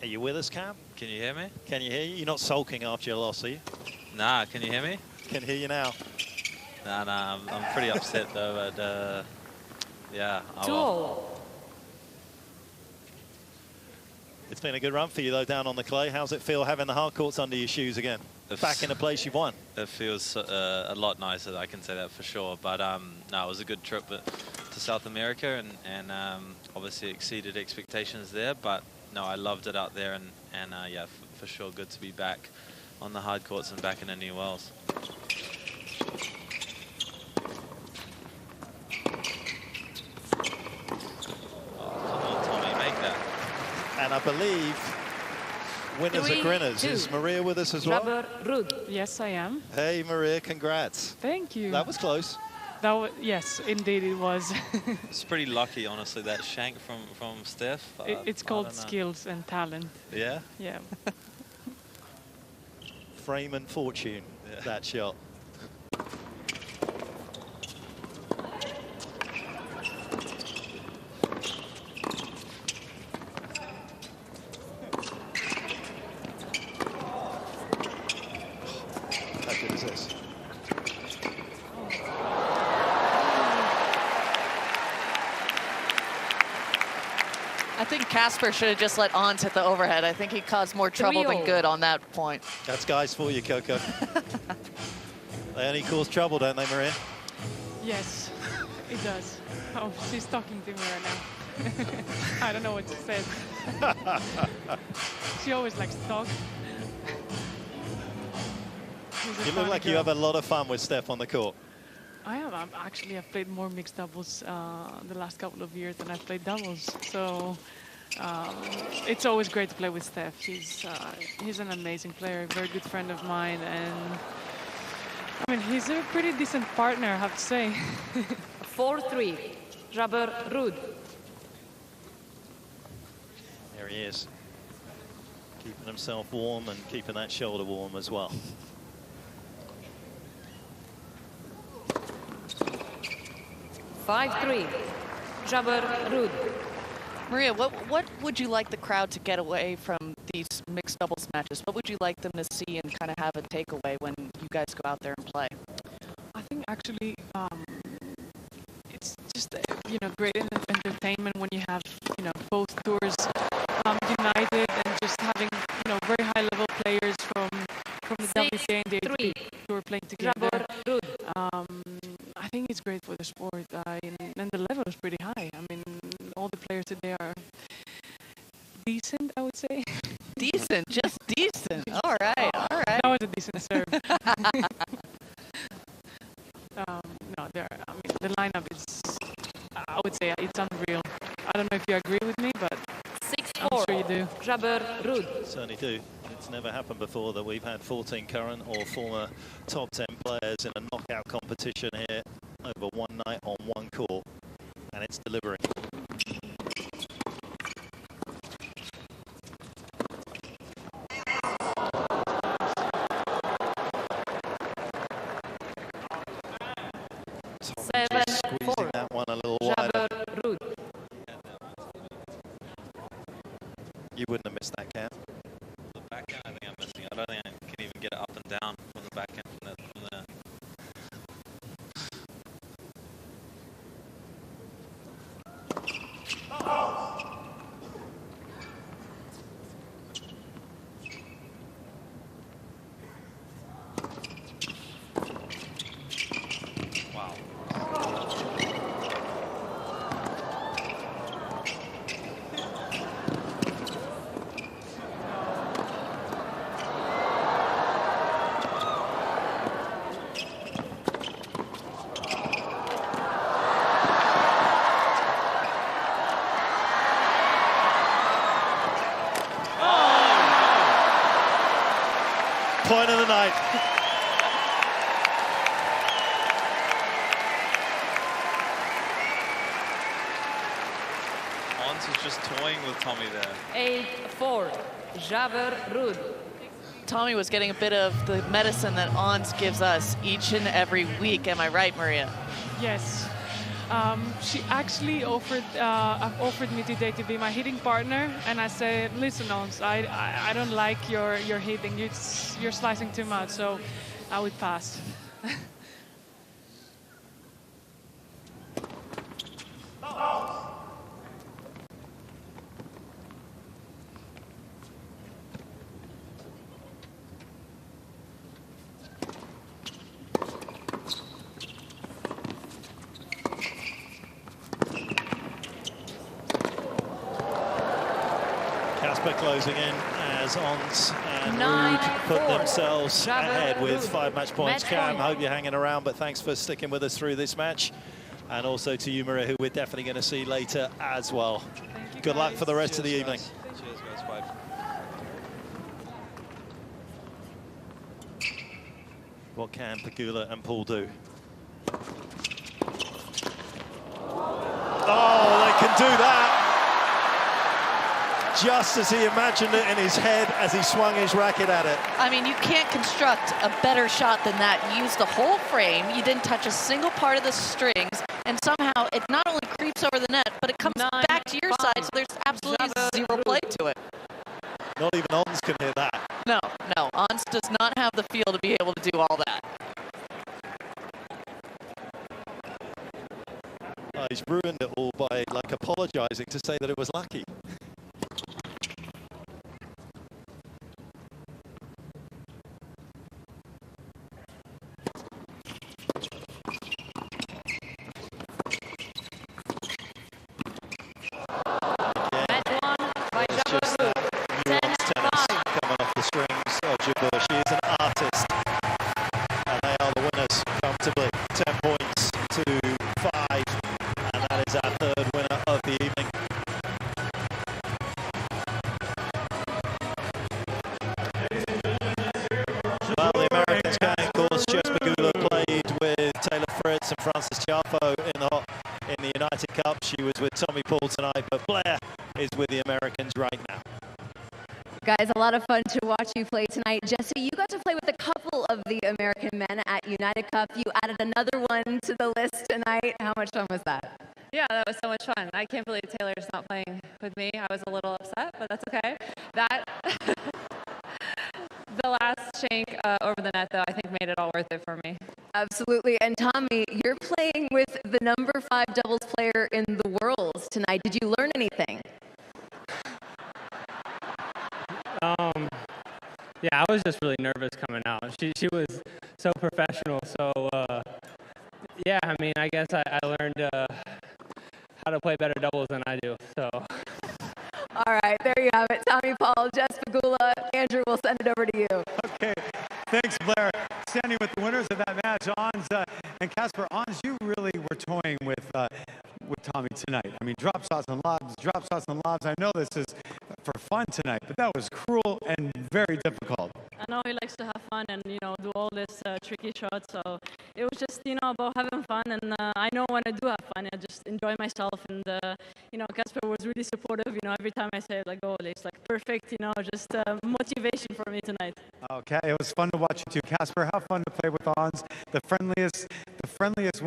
Are you with us, Cam? Can you hear me? Can you hear you? You're not sulking after your loss, are you? Nah, can you hear me? Can hear you now. Nah, I'm pretty upset though, but yeah. It's been a good run for you though down on the clay. How's it feel having the hard courts under your shoes again? Back in a place you've won. It feels a lot nicer, I can say that for sure. But no, it was a good trip to South America, and obviously exceeded expectations there. But no, I loved it out there, and yeah, for sure, good to be back on the hard courts and back in a new Wales. Oh, come on, Tommy, make that. And I believe winners are grinners. Is Maria with us as well? Jabeur, Ruud. Yes, I am. Hey, Maria, congrats. Thank you. That was close. That was, yes, indeed it was. It's pretty lucky, honestly, that shank from Steph. It's called skills and talent. Yeah? Yeah. Frame and fortune, that shot. Casper should have just let Ons hit the overhead. I think he caused more trouble than good on that point. That's guys for you, Coco. They only cause trouble, don't they, Maria? Yes, it does. Oh, she's talking to me right now. I don't know what she said. She always likes to talk. You look like you have a lot of fun with Steph on the court. I have. I've played more mixed doubles the last couple of years than I've played doubles. So it's always great to play with Steph. He's an amazing player, a very good friend of mine, and I mean, he's a pretty decent partner, I have to say. 4-3, Jabeur, Ruud. There he is, keeping himself warm and keeping that shoulder warm as well. (5-3), Jabeur, Ruud. Maria, what would you like the crowd to get away from these mixed doubles matches? What would you like them to see and kind of have a takeaway when you guys go out there and play? I think actually it's just great entertainment when you have both tours united and just having very high level players from the WTA and the ATP Tour playing together. I think it's great for the sport, and the level is pretty high. I mean, all the players today are decent, I would say. Decent, just decent. All right, all right. That was a decent serve. No, I mean, the lineup is, I would say, it's unreal. I don't know if you agree with me, but 6-4, I'm sure you do. Jabeur, Ruud. Certainly do. It's never happened before that we've had 14 current or former top 10 players in a knockout competition here over one night on one court, and it's delivering. Squeezing that one a little wider. You wouldn't have missed that, Cam. The backhand, I think I'm missing. I don't think I can even get it up and down from the backhand from there. 8-4, Jabeur, Ruud. Tommy was getting a bit of the medicine that Ons gives us each and every week. Am I right, Maria? Yes. She actually offered me today to be my hitting partner, and I said, listen, Ons, I don't like your hitting. You're slicing too much, so I would pass. Closing in as Ons and Ruud put themselves ahead with 5 match points. Cam, hope you're hanging around, but thanks for sticking with us through this match. And also to you, Maria, who we're definitely going to see later as well. Good luck for the rest of the evening. Cheers, guys. Bye. What can Pegula and Paul do? Oh, they can do that! Just as he imagined it in his head as he swung his racket at it. I mean, you can't construct a better shot than that. You used the whole frame, you didn't touch a single part of the strings, and somehow it not only creeps over the net, but it comes back to your side, so there's absolutely zero play to it. Not even Ons can hit that. No, Ons does not have the feel to be able to do all that. He's ruined it all by apologizing to say that it was lucky. She is an artist. And they are the winners comfortably. 10 points to 5. And that is our third winner of the evening. Well, the Americans going, of course. Jabeur played with Taylor Fritz and Frances Tiafoe in the United Cup. She was with Tommy Paul tonight, but Blair is with the Americans right now. Guys, a lot of fun to watch you play tonight. Jesse, you got to play with a couple of the American men at United Cup. You added another one to the list tonight. How much fun was that? Yeah, that was so much fun. I can't believe Taylor's not playing with me. I was a little upset, but that's okay. That the last shank over the net, though, I think made it all worth it for me. Absolutely. And Tommy, you're playing with the #5 doubles player in the world tonight. Did you learn anything? Yeah, I was just really nervous coming out. She was so professional. So, yeah, I mean, I guess I learned how to play better doubles than I do. So. All right, there you have it. Tommy Paul, Jess Pegula. Andrew, we'll send it over to you. Okay, thanks, Blair. Standing with the winners of that match, Ons and Casper. Ons, you really were toying with Tommy tonight. I mean, drop shots and lobs, drop shots and lobs. I know this is for fun tonight, but that was cruel and very difficult. I know he likes to have fun and, you know, do all this tricky shots. So it was just, you know, about having fun. And I know when I do have fun, I just enjoy myself. And, you know, Casper was really supportive. You know, every time I say, like, oh, it's like perfect, you know, just motivation for me tonight. Okay, it was fun to watch you too. Casper, how fun to play with Ons, the friendliest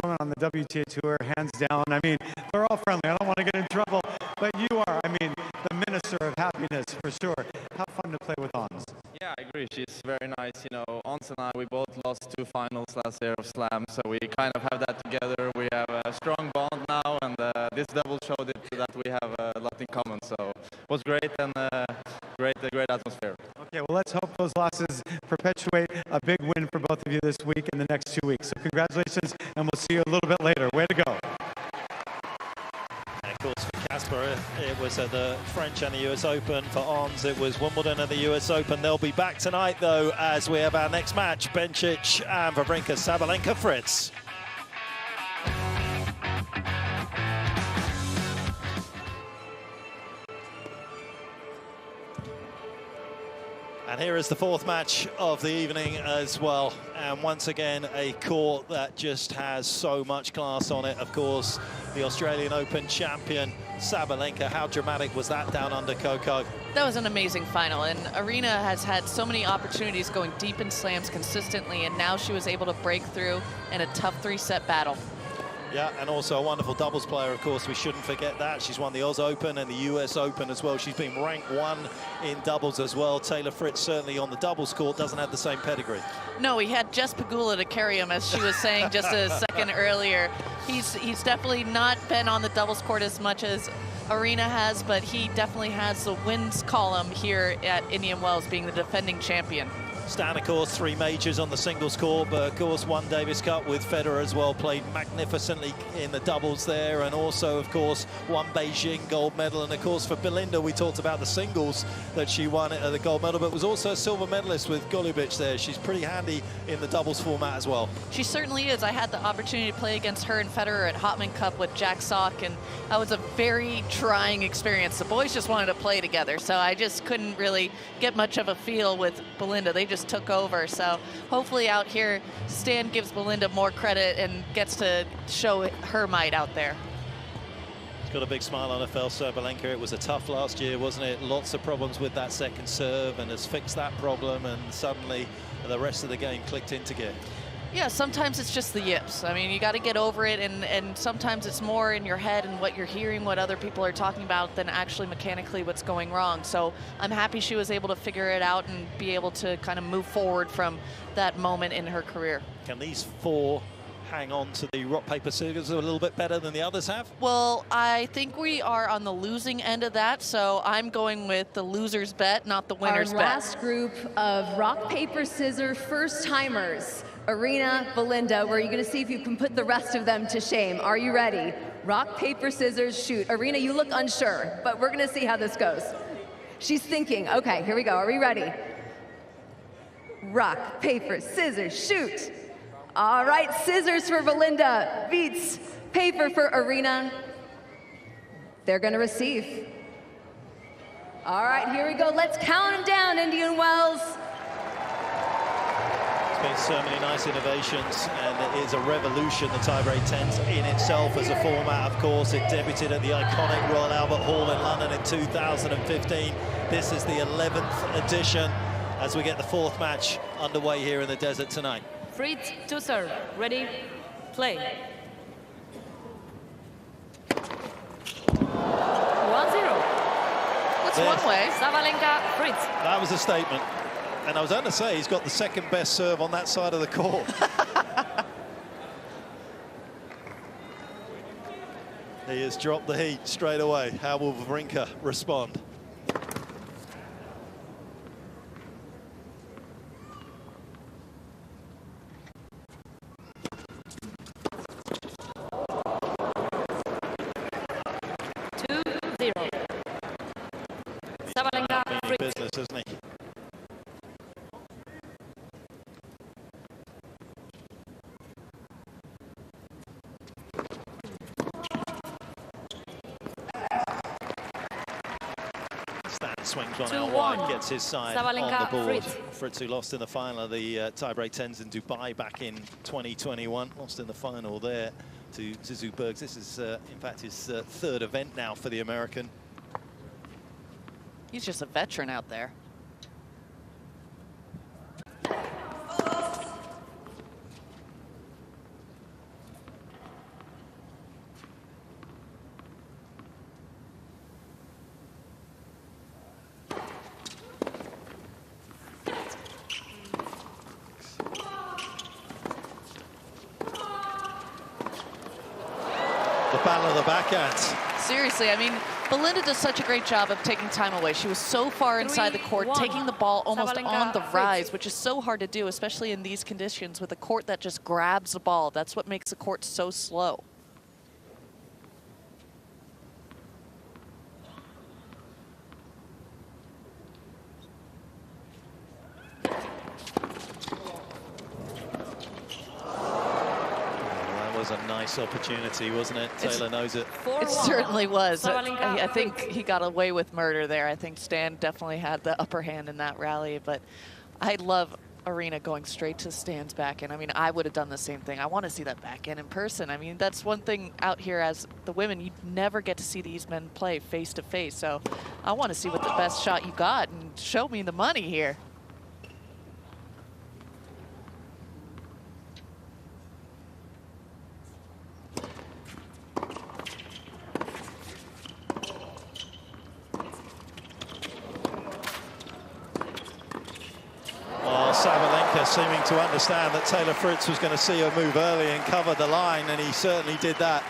woman on the WTA Tour, hands down. I mean, they're all friendly. I don't want to get in trouble, but you are, I mean, the minister of happiness for sure. How fun to play with Ons. Yeah, I agree. She's very nice. You know, Ons and I, we both lost 2 finals last year of Slam, so we kind of have that together. We have a strong bond now, and this double showed it that we have a lot in common. So it was great and great atmosphere. Okay, well, let's hope those losses perpetuate a big win for both of you this week and the next 2 weeks. So congratulations, and we'll see you a little bit later. Way to go. Of course, for Casper, it was at the French and the US Open. For Ons, it was Wimbledon and the US Open. They'll be back tonight, though, as we have our next match, Bencic and Wawrinka, Sabalenka, Fritz. And here is the 4th match of the evening as well. And once again, a court that just has so much class on it. Of course, the Australian Open champion, Sabalenka. How dramatic was that down under Coco? That was an amazing final, and Arena has had so many opportunities going deep in slams consistently, and now she was able to break through in a tough 3-set battle. Yeah, and also a wonderful doubles player, of course. We shouldn't forget that. She's won the Oz Open and the US Open as well. She's been ranked 1 in doubles as well. Taylor Fritz certainly on the doubles court doesn't have the same pedigree. No, he had Jess Pegula to carry him, as she was saying just a second earlier. He's definitely not been on the doubles court as much as Arena has, but he definitely has the wins column here at Indian Wells, being the defending champion. Stan, of course, 3 majors on the singles court, but of course won Davis Cup with Federer as well, played magnificently in the doubles there, and also, of course, won Beijing gold medal. And of course, for Belinda, we talked about the singles that she won at the gold medal, but was also a silver medalist with Golubic there. She's pretty handy in the doubles format as well. She certainly is. I had the opportunity to play against her and Federer at Hopman Cup with Jack Sock, and that was a very trying experience. The boys just wanted to play together, so I just couldn't really get much of a feel with Belinda. They just took over. So hopefully out here, Stan gives Belinda more credit and gets to show her might out there. She's got a big smile on her face, Sabalenka. It was a tough last year, wasn't it? Lots of problems with that second serve, and has fixed that problem, and suddenly the rest of the game clicked into gear. Yeah, sometimes it's just the yips. I mean, you got to get over it, and sometimes it's more in your head and what you're hearing, what other people are talking about, than actually mechanically what's going wrong. So I'm happy she was able to figure it out and be able to kind of move forward from that moment in her career. Can these 4 hang on to the rock, paper, scissors a little bit better than the others have? Well, I think we are on the losing end of that, so I'm going with the loser's bet, not the winner's bet. Our last group of rock, paper, scissors first-timers. Arena, Belinda, where you're going to see if you can put the rest of them to shame. Are you ready? Rock, paper, scissors, shoot. Arena, you look unsure, but we're going to see how this goes. She's thinking. Okay, here we go. Are we ready? rock, paper, scissors, shoot. All right, scissors for Belinda, beats paper for Arena. They're gonna receive. All right, here we go. Let's count them down, Indian Wells. There's been so many nice innovations, and it is a revolution, the tie-break tens in itself as a format. Of course, it debuted at the iconic Royal Albert Hall in London in 2015. This is the 11th edition as we get the 4th match underway here in the desert tonight. Fritz to serve. Ready, play. 1-0. That's one way. Sabalenka, Fritz. That was a statement. And I was going to say, he's got the second best serve on that side of the court. He has dropped the heat straight away. How will Wawrinka respond? Sabalenka, Fritz. Business, isn't he? Stan swings one out wide, gets his side Sabalenka, on the board. Fritz. Fritz, who lost in the final of the tie-break tens in Dubai back in 2021, lost in the final there to Zubergs. This is, in fact, his 3rd event now for the American. He's just a veteran out there. The battle of the backhands. Seriously, I mean, Belinda does such a great job of taking time away. She was so far inside the court, taking the ball almost on the rise, which is so hard to do, especially in these conditions with a court that just grabs the ball. That's what makes the court so slow. A nice opportunity, wasn't it? Taylor knows it. It certainly was. I think he got away with murder there. I think Stan definitely had the upper hand in that rally, but I love Arena going straight to Stan's backhand. I mean, I would have done the same thing. I want to see that backhand in person. I mean, that's one thing out here as the women, you never get to see these men play face to face. So I want to see what the best shot you got and show me the money here. Sabalenka seeming to understand that Taylor Fritz was going to see her move early and cover the line, and he certainly did that.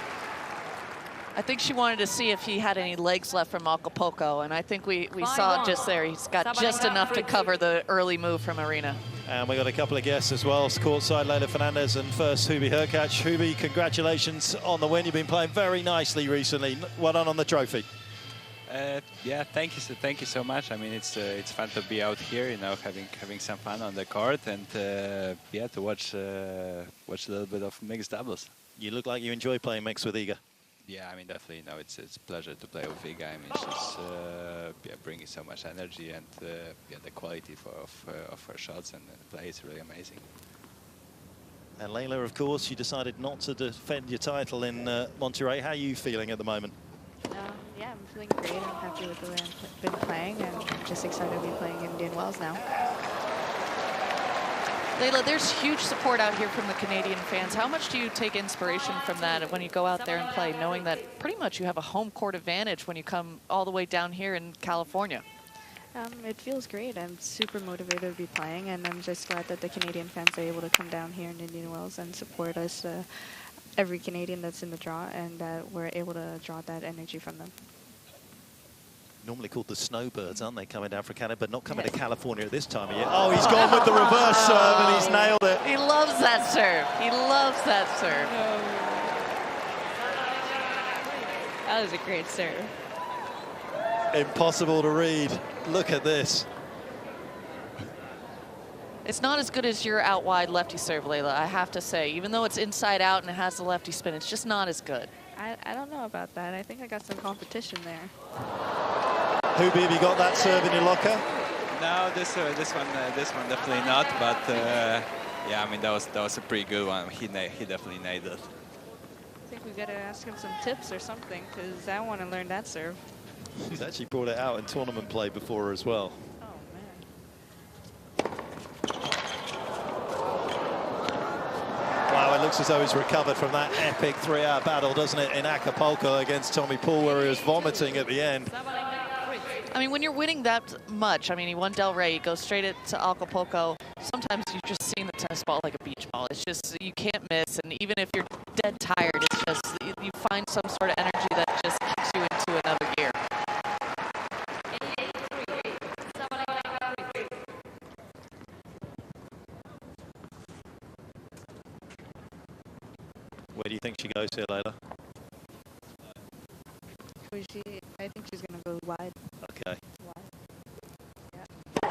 I think she wanted to see if he had any legs left from Acapulco, and I think we saw it just there. He's got just enough to cover the early move from Arena. And we got a couple of guests as well. Courtside, Leila Fernandez, and first Hurkacz. Hubi, congratulations on the win. You've been playing very nicely recently. Well done on the trophy. Yeah, thank you so much. I mean, it's fun to be out here, you know, having some fun on the court, and yeah, to watch a little bit of mixed doubles. You look like you enjoy playing mixed with Iga. Yeah, I mean, definitely, you know, it's a pleasure to play with Iga. I mean, she's yeah, bringing so much energy, and yeah, the quality of her shots and play is really amazing. And Leila, of course, you decided not to defend your title in Monterrey. How are you feeling at the moment? Yeah, I'm feeling great. I'm happy with the way I've been playing, and I'm just excited to be playing in Indian Wells now. Leila, there's huge support out here from the Canadian fans. How much do you take inspiration from that when you go out there and play, knowing that pretty much you have a home court advantage when you come all the way down here in California? It feels great. I'm super motivated to be playing, and I'm just glad that the Canadian fans are able to come down here in Indian Wells and support us, every Canadian that's in the draw, and that we're able to draw that energy from them. Normally called the snowbirds, aren't they, coming down for Canada, but not coming to California at this time of year. Oh, he's gone with the reverse serve, and he's nailed it. He loves that serve. He loves that serve. That was a great serve. Impossible to read. Look at this. It's not as good as your out wide lefty serve, Layla, I have to say. Even though it's inside out and it has the lefty spin, it's just not as good. I don't know about that. I think I got some competition there. Hubie, have you got that serve in your locker? No, this one definitely not. But yeah, I mean that was a pretty good one. He definitely nailed it. I think we got to ask him some tips or something, because I want to learn that serve. He's actually brought it out in tournament play before as well. Wow, it looks as though he's recovered from that epic 3-hour battle, doesn't it, in Acapulco against Tommy Paul, where he was vomiting at the end. I mean, when you're winning that much, I mean, he won Del Rey, he goes straight into Acapulco. Sometimes you're just seeing the tennis ball like a beach ball. It's just, you can't miss. And even if you're dead tired, it's just, you find some sort of energy that just kicks you into another gear. Where do you think she goes here, Layla? I think she's going to go wide. Okay. Wide. Yeah. No,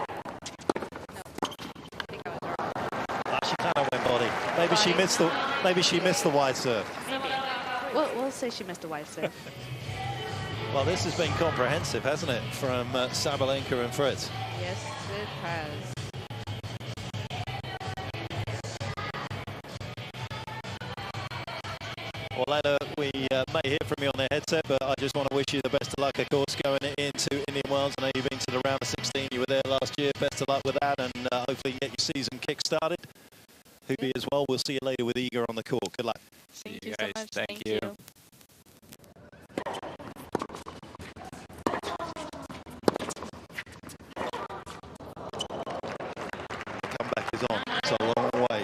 I think I was wrong. She kind of went body. Maybe she missed the wide serve. Maybe. We'll say she missed a wide serve. Well, this has been comprehensive, hasn't it, from Sabalenka and Fritz? Yes, it has. Well, Layla, we may hear from you on the headset, but I just want to wish you the best of luck, of course, going into Indian Wells. I know you've been to the round of 16. You were there last year. Best of luck with that, and hopefully you get your season kick-started. Hubie as well. We'll see you later with Igor on the court. Good luck. Thank you so much. Thank you. The comeback is on. It's a long way.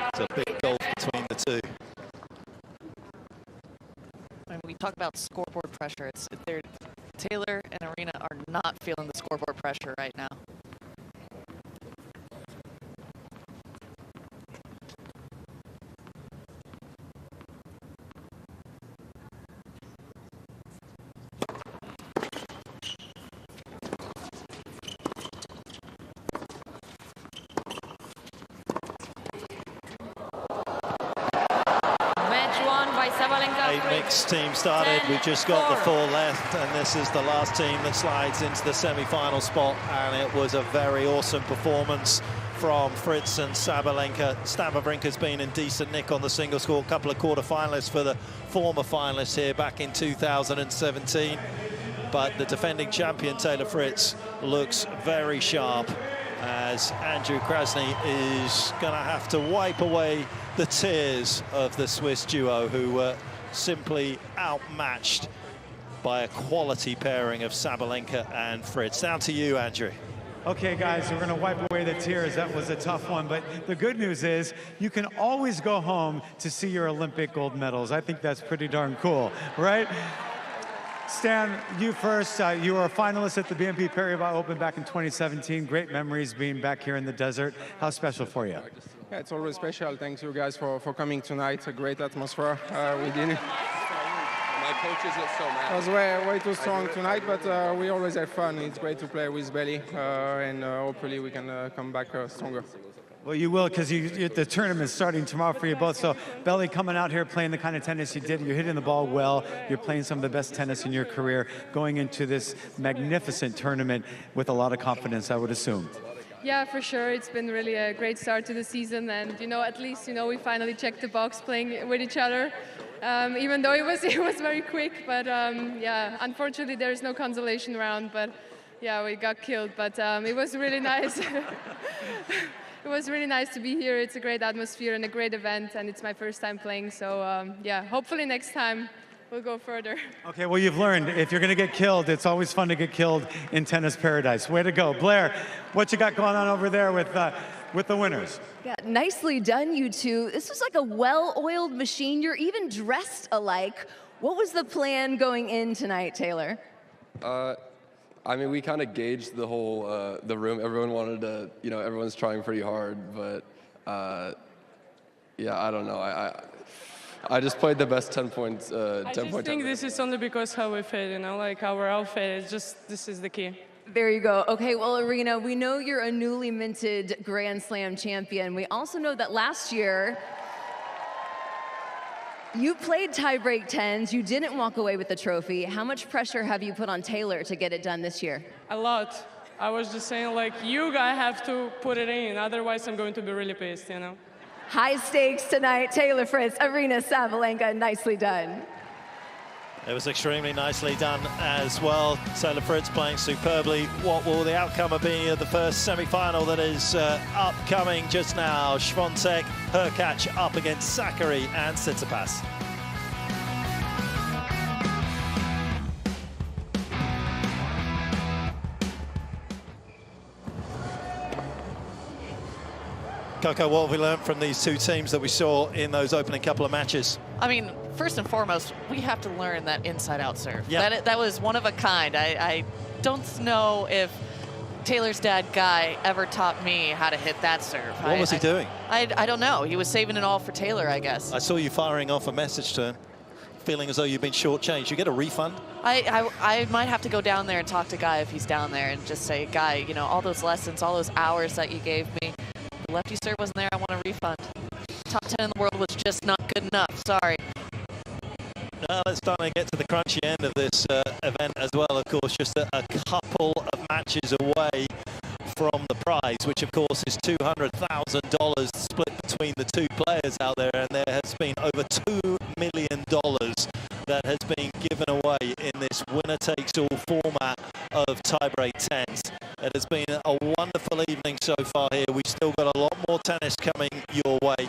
It's a big gulf between the two. When we talk about scoreboard pressure, Taylor and Arena are not feeling the scoreboard pressure right now. Mixed team started. We've just got the 4 left, and this is the last team that slides into the semi-final spot. And it was a very awesome performance from Fritz and Sabalenka. Sabalenka's been in decent nick on the singles court. Couple of quarter-finalists for the former finalists here back in 2017. But the defending champion, Taylor Fritz, looks very sharp, as Andrew Krasny is going to have to wipe away the tears of the Swiss duo, who were simply outmatched by a quality pairing of Sabalenka and Fritz. Down to you, Andrew. Okay, guys, we're going to wipe away the tears. That was a tough one, but the good news is you can always go home to see your Olympic gold medals. I think that's pretty darn cool, right? Stan, you first. You were a finalist at the BNP Paribas Open back in 2017. Great memories being back here in the desert. How special for you? Yeah, it's always special. Thanks you guys for coming tonight. A great atmosphere. We didn't. My coaches look so mad. It was way too strong tonight, but we always have fun. It's great to play with Belly, and hopefully we can come back stronger. Well, you will, because the tournament's starting tomorrow for you both. So, Belly, coming out here playing the kind of tennis you did, you're hitting the ball well, you're playing some of the best tennis in your career, going into this magnificent tournament with a lot of confidence, I would assume. Yeah, for sure. It's been really a great start to the season, and at least we finally checked the box playing with each other. Even though it was very quick, but yeah, unfortunately there is no consolation round. But yeah, we got killed. But it was really nice. It was really nice to be here. It's a great atmosphere and a great event, and it's my first time playing. So yeah, hopefully next time we'll go further. Okay, well, you've learned if you're going to get killed, it's always fun to get killed in tennis paradise. Way to go. Blair, what you got going on over there with the winners? Yeah, nicely done, you two. This was like a well-oiled machine. You're even dressed alike. What was the plan going in tonight, Taylor? I mean, we kind of gauged the whole the room. Everyone wanted to, everyone's trying pretty hard, but yeah, I don't know. I just played the best 10 points. I just think this is only because how we fit, like our outfit is just, this is the key. There you go. Okay, well, Irina, we know you're a newly minted Grand Slam champion. We also know that last year, you played tiebreak 10s. You didn't walk away with the trophy. How much pressure have you put on Taylor to get it done this year? A lot. I was just saying, like, you guys have to put it in, otherwise I'm going to be really pissed, you know? High stakes tonight. Taylor Fritz, Irina Sabalenka, nicely done. It was extremely nicely done as well. Taylor Fritz playing superbly. What will the outcome be of the first semi-final that is upcoming just now? Swiatek, Hurkacz up against Sakkari and Tsitsipas. Coco, what have we learned from these two teams that we saw in those opening couple of matches? I mean, first and foremost, we have to learn that inside-out serve. Yep. That was one of a kind. I don't know if Taylor's dad, Guy, ever taught me how to hit that serve. What was he doing? I don't know. He was saving it all for Taylor, I guess. I saw you firing off a message to him, feeling as though you've been shortchanged. You get a refund? I might have to go down there and talk to Guy if he's down there and just say, Guy, you know, all those lessons, all those hours that you gave me, the lefty serve wasn't there, I want a refund. Top 10 in the world was just not good enough, sorry. Well, it's starting to get to the crunchy end of this event as well, of course, just a couple of matches away from the prize, which of course is $200,000 split between the two players out there, and there has been over $2 million that has been given away in this winner-takes-all format of tiebreak 10s. It has been a wonderful evening so far here. We've still got a lot more tennis coming your way.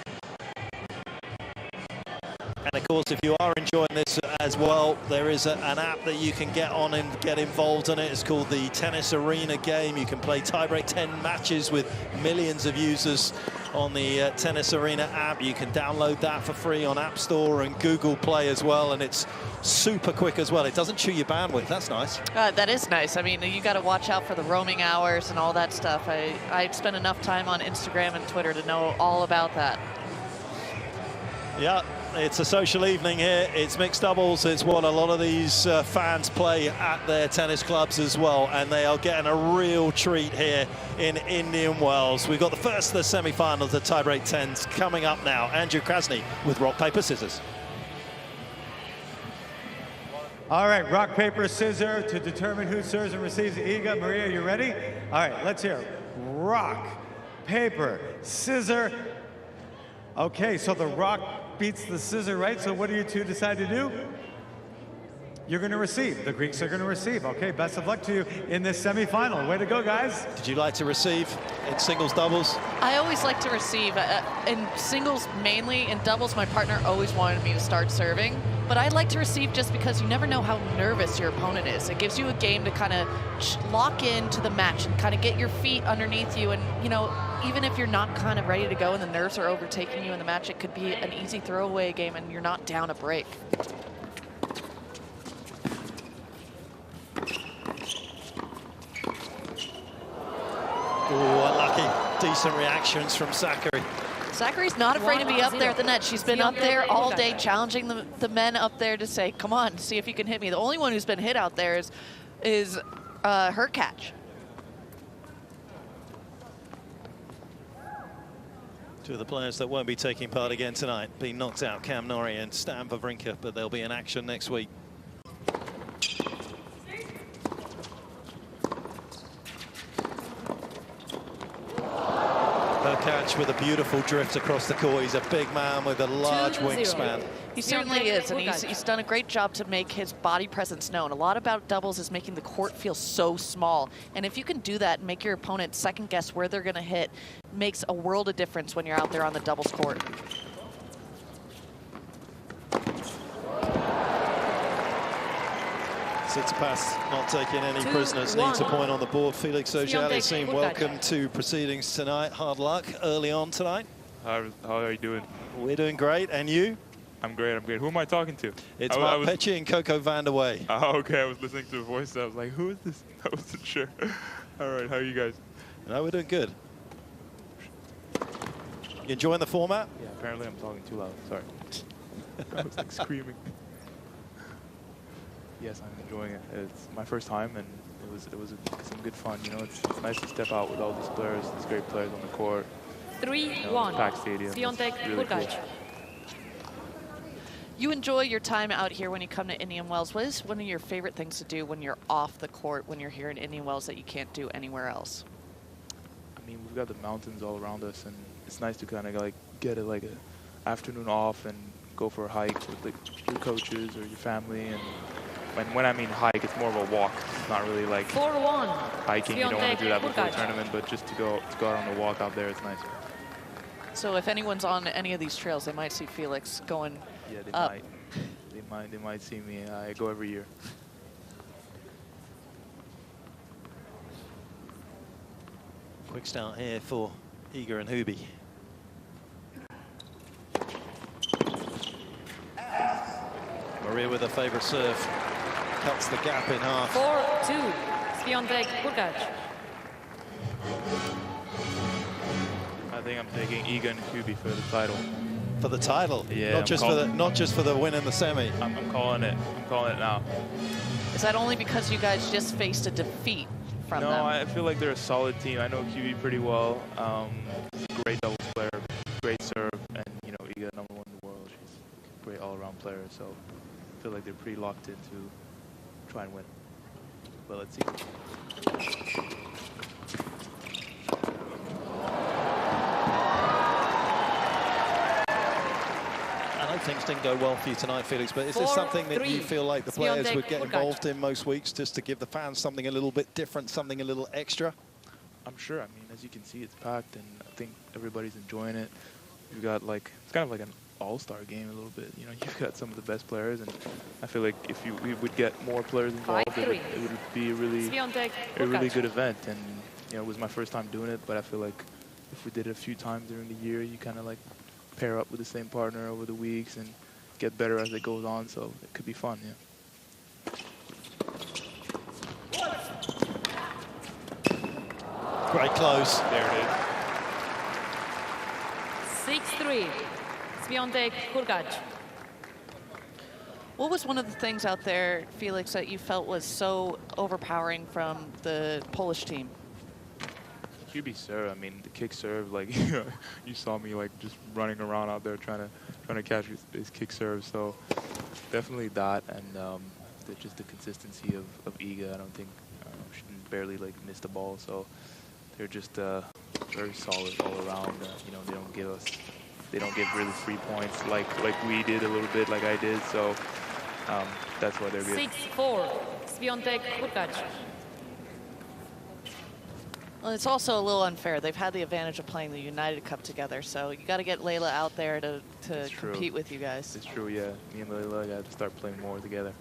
And of course, if you are enjoying this as well, there is an app that you can get on and get involved in it. It's called the Tennis Arena game. You can play tiebreak 10 matches with millions of users on the Tennis Arena app. You can download that for free on App Store and Google Play as well, and it's super quick as well. It doesn't chew your bandwidth. That's nice. That is nice. I mean, you got to watch out for the roaming hours and all that stuff. I spent enough time on Instagram and Twitter to know all about that. Yeah, it's a social evening here. It's mixed doubles. It's what a lot of these fans play at their tennis clubs as well, and they are getting a real treat here in Indian Wells. We've got the first of the semi-finals of tiebreak 10s coming up now. Andrew Krasny with rock, paper, scissors. All right, rock, paper, scissors to determine who serves and receives. Iga, Maria, you ready? All right, let's hear it. Rock, paper, scissor. Okay, so the rock beats the scissor, right? So what do you two decide to do? You're going to receive. The Greeks are going to receive. Okay, best of luck to you in this semifinal. Way to go, guys. Did you like to receive in singles, doubles? I always like to receive. In singles mainly, in doubles, my partner always wanted me to start serving. But I like to receive just because you never know how nervous your opponent is. It gives you a game to kind of lock into the match and kind of get your feet underneath you. And, you know, even if you're not kind of ready to go and the nerves are overtaking you in the match, it could be an easy throwaway game and you're not down a break. Ooh, unlucky. Decent reactions from Sakkari. Sakkari's not afraid to be up there at the net. She's been up there all day challenging the men up there to say, come on, see if you can hit me. The only one who's been hit out there is Hurkacz. Two of the players that won't be taking part again tonight being knocked out, Cam Norrie and Stan Wawrinka, but they'll be in action next week. Hurkacz with a beautiful drift across the court. He's a big man with a large wingspan. He certainly is, and he's done a great job to make his body presence known. A lot about doubles is making the court feel so small, and if you can do that and make your opponent second guess where they're going to hit, makes a world of difference when you're out there on the doubles court. Tsitsipas not taking any prisoners, needs a point on the board. Felix Auger-Aliassime, welcome to proceedings tonight. Hard luck early on tonight. How are you doing? We're doing great, and you? I'm great, Who am I talking to? It's Mark Petchey and Coco van der Wey. Oh, okay, I was listening to the voice, I was like, who is this? I wasn't sure. All right, how are you guys? No, we're doing good. You enjoying the format? Yeah, apparently I'm talking too loud, sorry. I was like screaming. Yes, I'm enjoying it. It's my first time, and it it was some good fun. You know, it's nice to step out with all these players, these great players on the court. 3-1. Packed stadium. Swiatek, Really cool. Hurkacz. You enjoy your time out here when you come to Indian Wells. What is one of your favorite things to do when you're off the court, when you're here in Indian Wells that you can't do anywhere else? I mean, we've got the mountains all around us, and it's nice to kind of like get a afternoon off and go for a hike with like your coaches or your family. And when I mean hike, it's more of a walk. It's not really like 4-1. hiking. You don't want to do that before a Hurkacz. tournament, but just to go out on a walk out there, it's nice. So if anyone's on any of these trails, they might see Felix going up. They might see me. I go every year. Quick start here for Iga and Hubie. Maria with her favourite serve. Cuts the gap in half. 4-2. Swiatek, Hurkacz. I think I'm taking Iga and Hubie for the title. For the title? Yeah. Not just for the win in the semi. I'm calling it. I'm calling it now. Is that only because you guys just faced a defeat from them? No, I feel like they're a solid team. I know Hubie pretty well. Great doubles player, great serve, and you know, Iga, #1 in the world. She's a great all-around player. So I feel like they're pretty locked in to try and win. But let's see. I know things didn't go well for you tonight, Felix, but is this something that you feel like the players would get involved in most weeks, just to give the fans something a little bit different, something a little extra? I'm sure. I mean, as you can see, it's packed, and I think everybody's enjoying it. You've got like, it's kind of like an all-star game a little bit. You know, you've got some of the best players, and I feel like if we would get more players involved, it would be a really good event. And you know, it was my first time doing it, but I feel like if we did it a few times during the year, you kind of like pair up with the same partner over the weeks and get better as it goes on. So it could be fun, yeah. Great close. There it is. 6-3. Swiatek, Hurkacz. What was one of the things out there, Felix, that you felt was so overpowering from the Polish team? Hubie serve, I mean, the kick serve, like you saw me like just running around out there trying to catch his kick serve. So definitely that, and just the consistency of Iga. I don't think she barely like missed the ball. So they're just very solid all around. You know, they don't give really free points like we did a little bit, like I did. So that's why they're good. 6-4. Swiatek, Hurkacz. Well, it's also a little unfair. They've had the advantage of playing the United Cup together, so you got to get Layla out there to compete with you guys. It's true, yeah. Me and Layla got to start playing more together.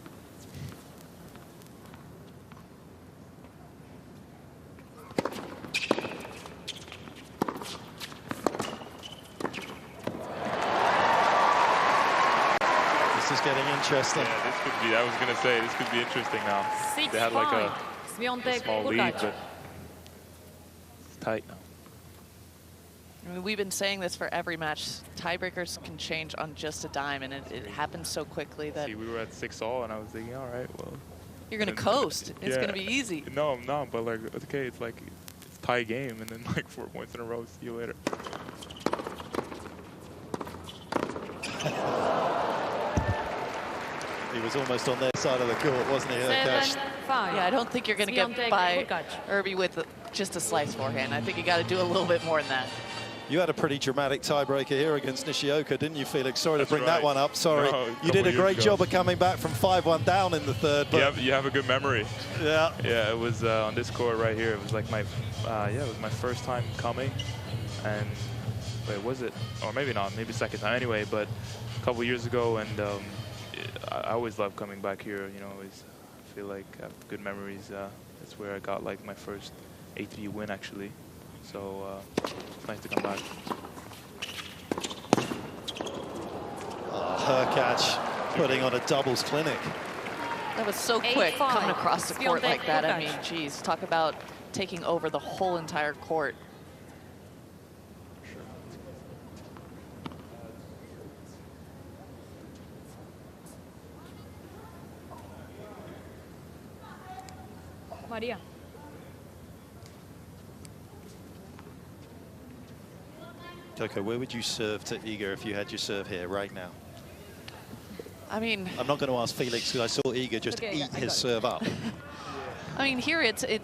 This is getting interesting. Yeah, this could be. I was gonna say this could be interesting now. They had like a small lead, but it's tight now. I mean, we've been saying this for every match. Tiebreakers can change on just a dime, and it happens so quickly that See, we were at 6-all, and I was thinking, all right, well. you're gonna coast. It's gonna be easy. No, I'm not. But like, okay, it's like it's tie game, and then like 4 points in a row. See you later. He was almost on their side of the court, wasn't he? 7-5. Yeah, I don't think you're gonna get Swiatek, by Hurkacz. Irby with just a slice forehand. I think you got to do a little bit more than that. You had a pretty dramatic tiebreaker here against Nishioka, didn't you, Felix? Sorry to bring that right. one up. Sorry. No, You did a great ago. job of coming back from 5-1 down in the third. But You have a good memory. Yeah. Yeah, it was on this court right here. It was like my, it was my first time coming, and wait, was it? Or maybe not. Maybe second time. Anyway, but a couple years ago, and I always love coming back here. You know, always feel like I have good memories. That's where I got like my first ATP win actually. So it's nice to come back. Hurkacz putting on a doubles clinic. That was so quick 8-5. coming across the court Swiatek, like that. I Hurkacz. mean, geez, talk about taking over the whole entire court. Maria. Coco, where would you serve to Iga if you had your serve here right now? I mean, I'm not going to ask Felix because I saw Iga just eat his serve up. I mean, here it's a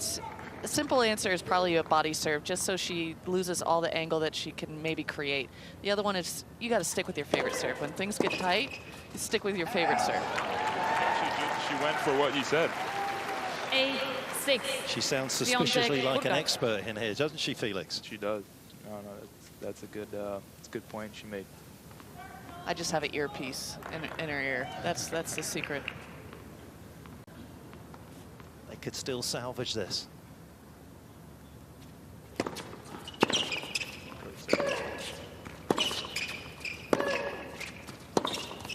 simple answer is probably a body serve, just so she loses all the angle that she can maybe create. The other one is you got to stick with your favorite serve. When things get tight, you stick with your favorite serve. She went for what you said. 8-6. She sounds suspiciously like an expert in here, doesn't she, Felix? She does. No, that's a good point she made. I just have an earpiece in her ear. That's the secret. They could still salvage this.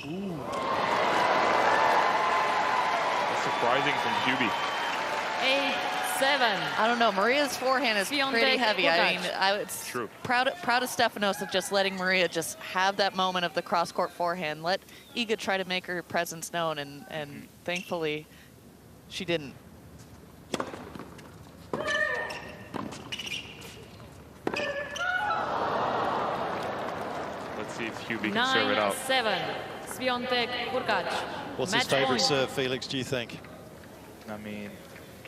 Ooh. That's surprising from Hubie. 8-7. I don't know. Maria's forehand is pretty heavy. I mean, it's true. Proud of Stefanos of just letting Maria just have that moment of the cross-court forehand. Let Iga try to make her presence known, and thankfully, she didn't. Let's see if Hubie can serve it out. 9-7. Swiatek, Hurkacz. What's his favorite serve, Felix, do you think? I mean,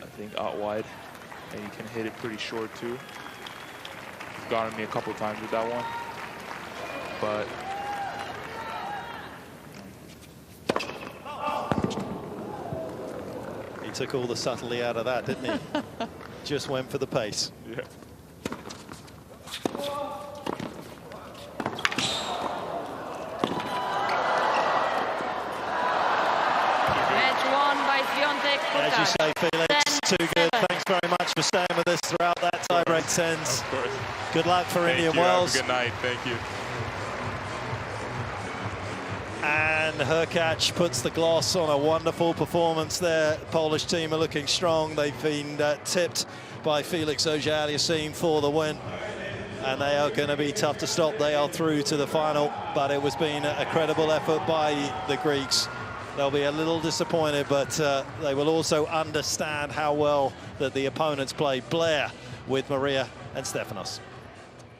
I think out wide, and he can hit it pretty short too. He's gotten me a couple times with that one, but he took all the subtlety out of that, didn't he? Just went for the pace. Yeah. As you say, Felix, too good. Thanks very much for staying with us throughout that tie-break tens. Of course. Good luck for Thank Indian you. Wells. Have a good night. Thank you. And Hurkacz puts the gloss on a wonderful performance there. Polish team are looking strong. They've been tipped by Felix auger-aliassime for the win. And they are going to be tough to stop. They are through to the final, but it was been a credible effort by the Greeks. They'll be a little disappointed, but they will also understand how well that the opponents played. Blair with Maria and Stefanos.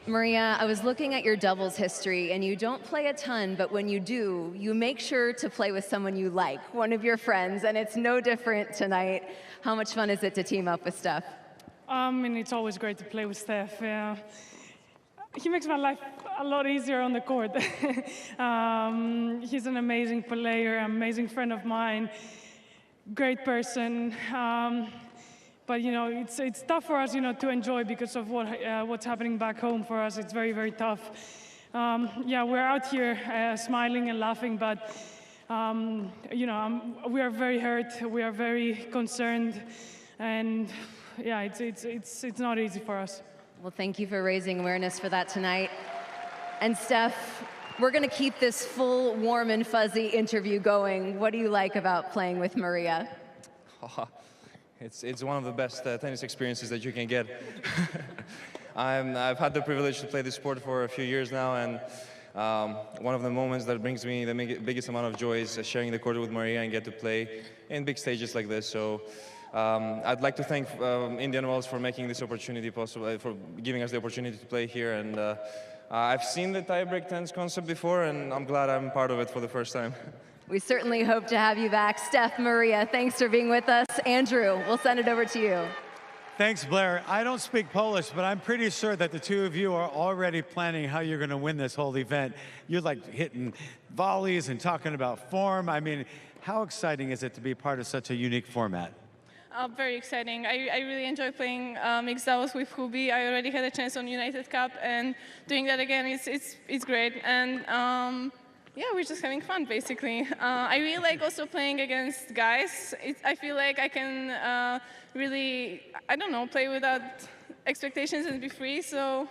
Maria, I was looking at your doubles history, and you don't play a ton, but when you do, you make sure to play with someone you like, one of your friends, and it's no different tonight. How much fun is it to team up with Steph? And it's always great to play with Steph. He makes my life a lot easier on the court. He's an amazing player, amazing friend of mine, great person. But you know, it's tough for us, you know, to enjoy because of what's happening back home for us. It's very, very tough. Yeah, we're out here smiling and laughing, but you know, we are very hurt. We are very concerned, and yeah, it's not easy for us. Well, thank you for raising awareness for that tonight. And Steph, we're going to keep this full, warm and fuzzy interview going. What do you like about playing with Maria? It's one of the best tennis experiences that you can get. I've had the privilege to play this sport for a few years now, and one of the moments that brings me the biggest amount of joy is sharing the court with Maria and get to play in big stages like this. So I'd like to thank Indian Wells for making this opportunity possible, for giving us the opportunity to play here. And I've seen the tie-break tens concept before, and I'm glad I'm part of it for the first time. We certainly hope to have you back. Steph, Maria, thanks for being with us. Andrew, we'll send it over to you. Thanks, Blair. I don't speak Polish, but I'm pretty sure that the two of you are already planning how you're going to win this whole event. You're like hitting volleys and talking about form. I mean, how exciting is it to be part of such a unique format? Very exciting. I really enjoy playing mixed doubles with Hubie. I already had a chance on United Cup, and doing that again, it's great. And yeah, we're just having fun, basically. I really like also playing against guys. I feel like I can really, I don't know, play without expectations and be free. So,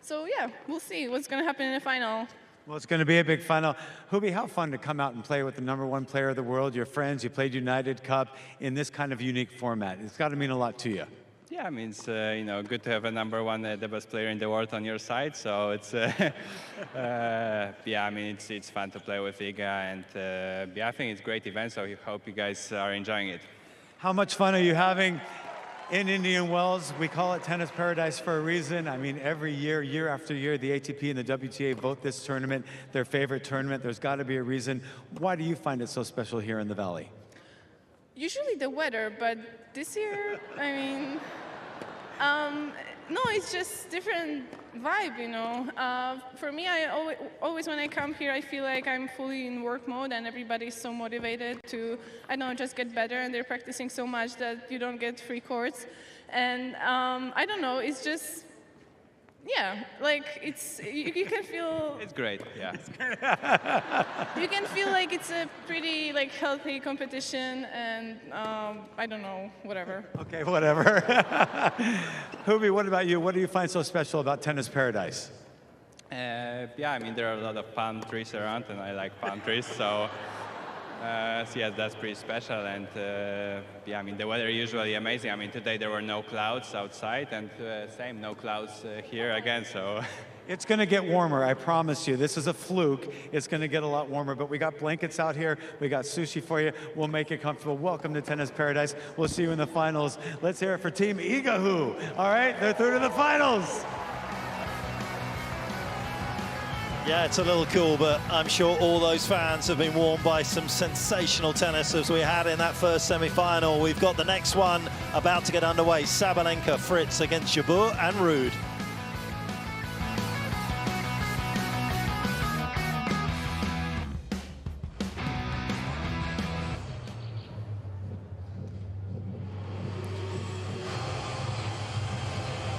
so yeah, we'll see what's going to happen in the final. Well, it's going to be a big final. Hubie, how fun to come out and play with the #1 player of the world, your friends. You played United Cup in this kind of unique format. It's got to mean a lot to you. Yeah, I mean, it's you know, good to have a #1, the best player in the world on your side. So it's yeah, I mean, it's fun to play with Iga, and yeah, I think it's a great event. So I hope you guys are enjoying it. How much fun are you having in Indian Wells? We call it tennis paradise for a reason. I mean, every year, year after year, the ATP and the WTA vote this tournament their favorite tournament. There's got to be a reason. Why do you find it so special here in the Valley? Usually the weather, but this year, I mean, no, it's just different vibe, you know. For me, I always when I come here, I feel like I'm fully in work mode and everybody's so motivated to, I don't know, just get better, and they're practicing so much that you don't get free courts. And I don't know, it's just, yeah, like it's, you can feel... It's great, yeah. You can feel like it's a pretty like healthy competition, and I don't know, whatever. Okay, whatever. Hubi, what about you? What do you find so special about tennis paradise? Yeah, I mean, there are a lot of palm trees around, and I like palm trees, so yeah, that's pretty special. And yeah, I mean, the weather is usually amazing. I mean, today there were no clouds outside, and same, no clouds here again, so. It's going to get warmer, I promise you. This is a fluke. It's going to get a lot warmer, but we got blankets out here. We got sushi for you. We'll make it comfortable. Welcome to Tennis Paradise. We'll see you in the finals. Let's hear it for Team Igahu. All right, they're through to the finals. Yeah, it's a little cool, but I'm sure all those fans have been warmed by some sensational tennis as we had in that first semi-final. We've got the next one about to get underway. Sabalenka, Fritz against Jabeur and Ruud.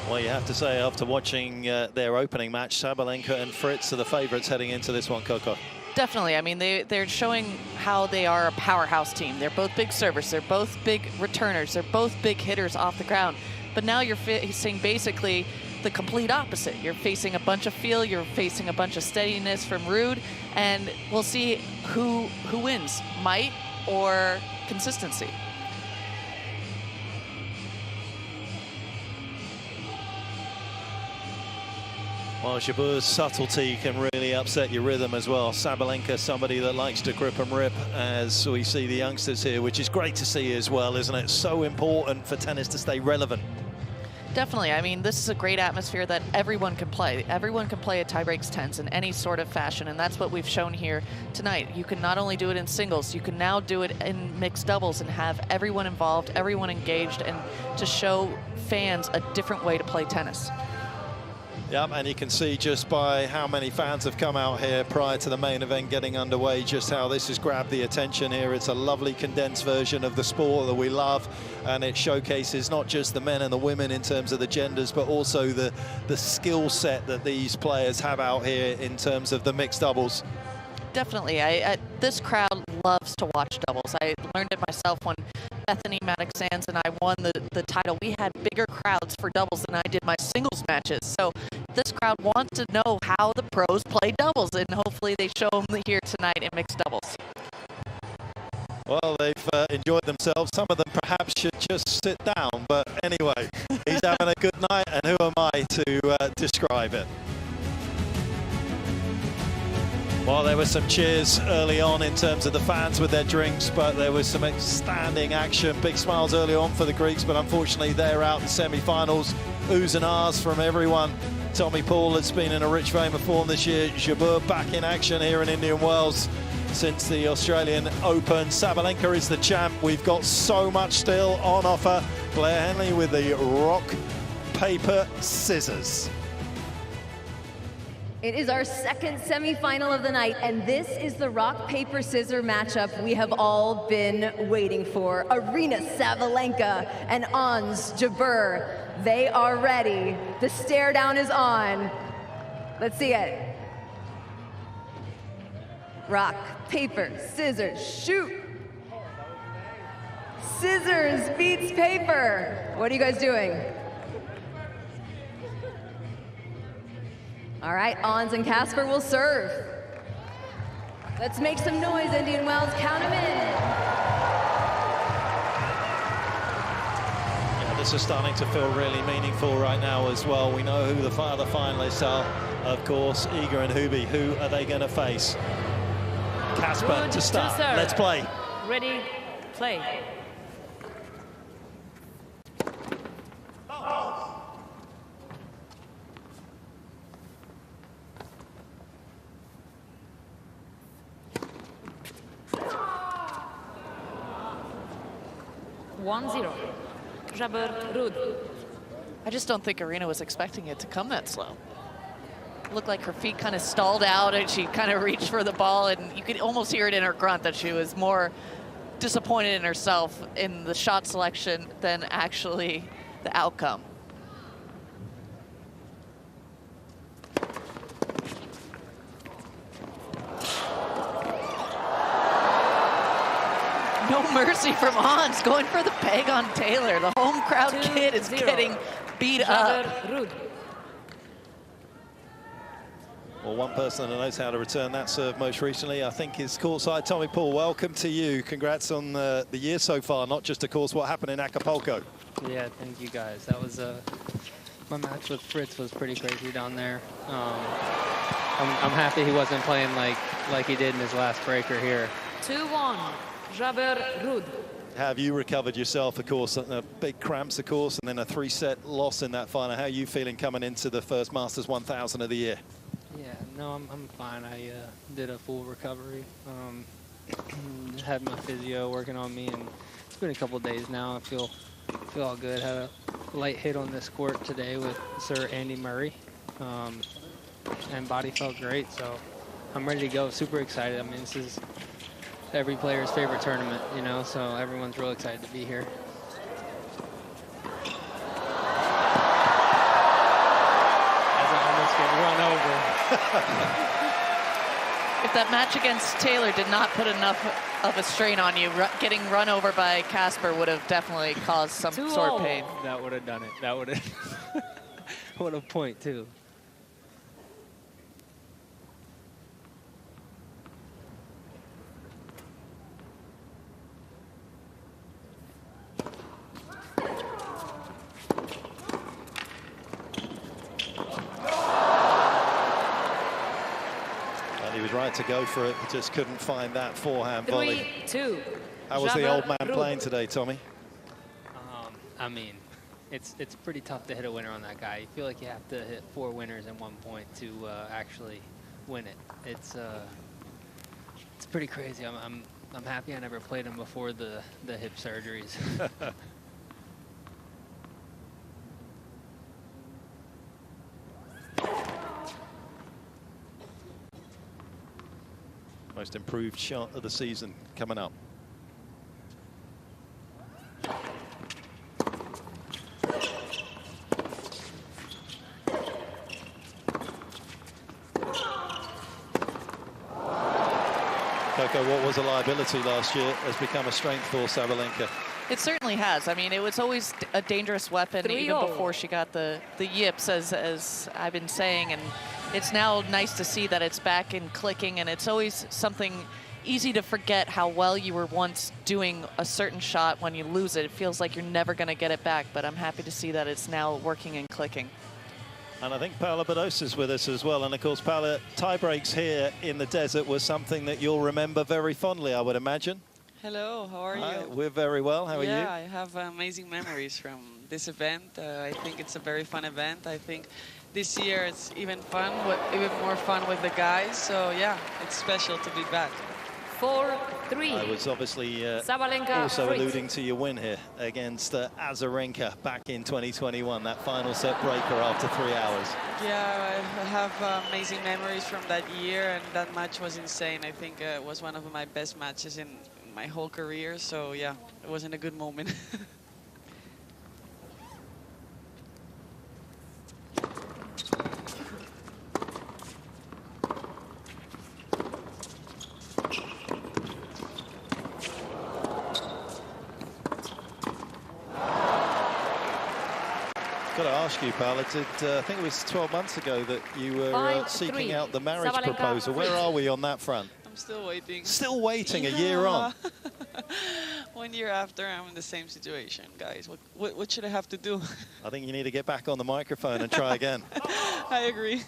Well, you have to say, after watching their opening match, Sabalenka and Fritz are the favourites heading into this one, Coco. Definitely. I mean, they're showing how they are a powerhouse team. They're both big servers. They're both big returners. They're both big hitters off the ground. But now you're facing basically the complete opposite. You're facing a bunch of feel. You're facing a bunch of steadiness from Ruud. And we'll see who wins, might or consistency. Well, Jabeur's subtlety can really upset your rhythm as well. Sabalenka, somebody that likes to grip and rip, as we see the youngsters here, which is great to see as well, isn't it? So important for tennis to stay relevant. Definitely. I mean, this is a great atmosphere that everyone can play. Everyone can play a tie-breaks tennis in any sort of fashion, and that's what we've shown here tonight. You can not only do it in singles, you can now do it in mixed doubles and have everyone involved, everyone engaged, and to show fans a different way to play tennis. Yep, and you can see just by how many fans have come out here prior to the main event getting underway, just how this has grabbed the attention here. It's a lovely condensed version of the sport that we love, and it showcases not just the men and the women in terms of the genders, but also the skill set that these players have out here in terms of the mixed doubles. Definitely. This crowd loves to watch doubles. I learned it myself when Bethany Maddox-Sands and I won the title. We had bigger crowds for doubles than I did my singles matches. So this crowd wants to know how the pros play doubles, and hopefully they show them here tonight in mixed doubles. Well, they've enjoyed themselves. Some of them perhaps should just sit down, but anyway, he's having a good night, and who am I to describe it? Well, there were some cheers early on in terms of the fans with their drinks, but there was some outstanding action. Big smiles early on for the Greeks, but unfortunately they're out in semi-finals. Oohs and ahs from everyone. Tommy Paul has been in a rich vein of form this year. Jabeur back in action here in Indian Wells since the Australian Open. Sabalenka is the champ. We've got so much still on offer. Blair Henley with the rock, paper, scissors. It is our second semifinal of the night, and this is the rock, paper, scissors matchup we have all been waiting for. Aryna Sabalenka and Ons Jabeur. They are ready. The stare down is on. Let's see it. Rock, paper, scissors, shoot. Scissors beats paper. What are you guys doing? All right, Ons and Casper will serve. Let's make some noise, Indian Wells. Count them in. Yeah, this is starting to feel really meaningful right now as well. We know who the other finalists are, of course, Iga and Hubi. Who are they going to face? Casper Ruud to start. serve. Let's play. Ready, play. 1-0. Jabeur, Ruud. I just don't think Arena was expecting it to come that slow. Looked like her feet kind of stalled out and she kind of reached for the ball, and you could almost hear it in her grunt that she was more disappointed in herself in the shot selection than actually the outcome. No mercy from Hans, going for the peg on Taylor. The home crowd kid is getting beat up. Well, one person that knows how to return that serve most recently, I think, is courtside. Tommy Paul, welcome to you. Congrats on the year so far, not just, of course, what happened in Acapulco. Yeah, thank you guys. That was my match with Fritz was pretty crazy down there. I'm happy he wasn't playing like he did in his last breaker here. 2-1. Jabeur, Ruud. Have you recovered yourself, of course, big cramps, of course, and then a 3-set loss in that final? How are you feeling coming into the first Masters 1000 of the year? Yeah, no, I'm fine. I did a full recovery. Had my physio working on me, and it's been a couple days now. I feel all good. Had a light hit on this court today with Sir Andy Murray, and body felt great. So I'm ready to go. Super excited. I mean, this is every player's favorite tournament, you know, so everyone's real excited to be here. As I almost get run over. If that match against Taylor did not put enough of a strain on you, getting run over by Casper would have definitely caused some sort of pain. That would have done it. That would have. What a point, too. Right to go for it, just couldn't find that forehand volley. 3-2. How was the old man playing today, Tommy? I mean, it's pretty tough to hit a winner on that guy. You feel like you have to hit 4 winners in 1 point to actually win it. It's pretty crazy. I'm happy I never played him before the hip surgeries. Most improved shot of the season coming up. Coco, what was a liability last year has become a strength for Sabalenka. It certainly has. I mean, it was always a dangerous weapon even before she got the yips, as I've been saying, and it's now nice to see that it's back and clicking, and it's always something easy to forget how well you were once doing a certain shot. When you lose it, it feels like you're never going to get it back, but I'm happy to see that it's now working and clicking. And I think Paula Badosa's with us as well. And of course, Paula, tie breaks here in the desert was something that you'll remember very fondly, I would imagine. Hello, how are you? We're very well. How are you? Yeah, I have amazing memories from this event. I think it's a very fun event. I think this year it's even more fun with the guys. So yeah, it's special to be back. 4-3. I was obviously Sabalenka, also Fritz. alluding to your win here against Azarenka back in 2021, that final set breaker after 3 hours. Yeah, I have amazing memories from that year, and that match was insane. I think it was one of my best matches in my whole career, so yeah, it wasn't a good moment. Got to ask you, Paula, I think it was 12 months ago that you were seeking out the marriage Sabalenka, proposal. Where are we on that front? I'm still waiting. Still waiting, a year on. 1 year after, I'm in the same situation, guys. What should I have to do? I think you need to get back on the microphone and try again. I agree.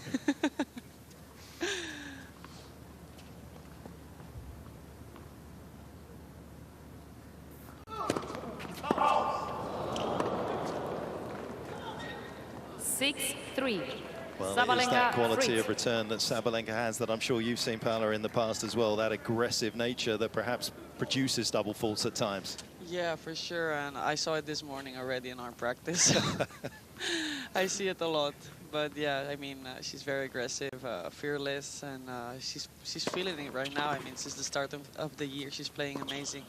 Well, Sabalenka, it is that quality Fritz. of return that Sabalenka has that I'm sure you've seen, Paula, in the past as well, that aggressive nature that perhaps produces double faults at times. Yeah, for sure. And I saw it this morning already in our practice. I see it a lot. But yeah, I mean, she's very aggressive, fearless, and she's feeling it right now. I mean, since the start of the year, she's playing amazing.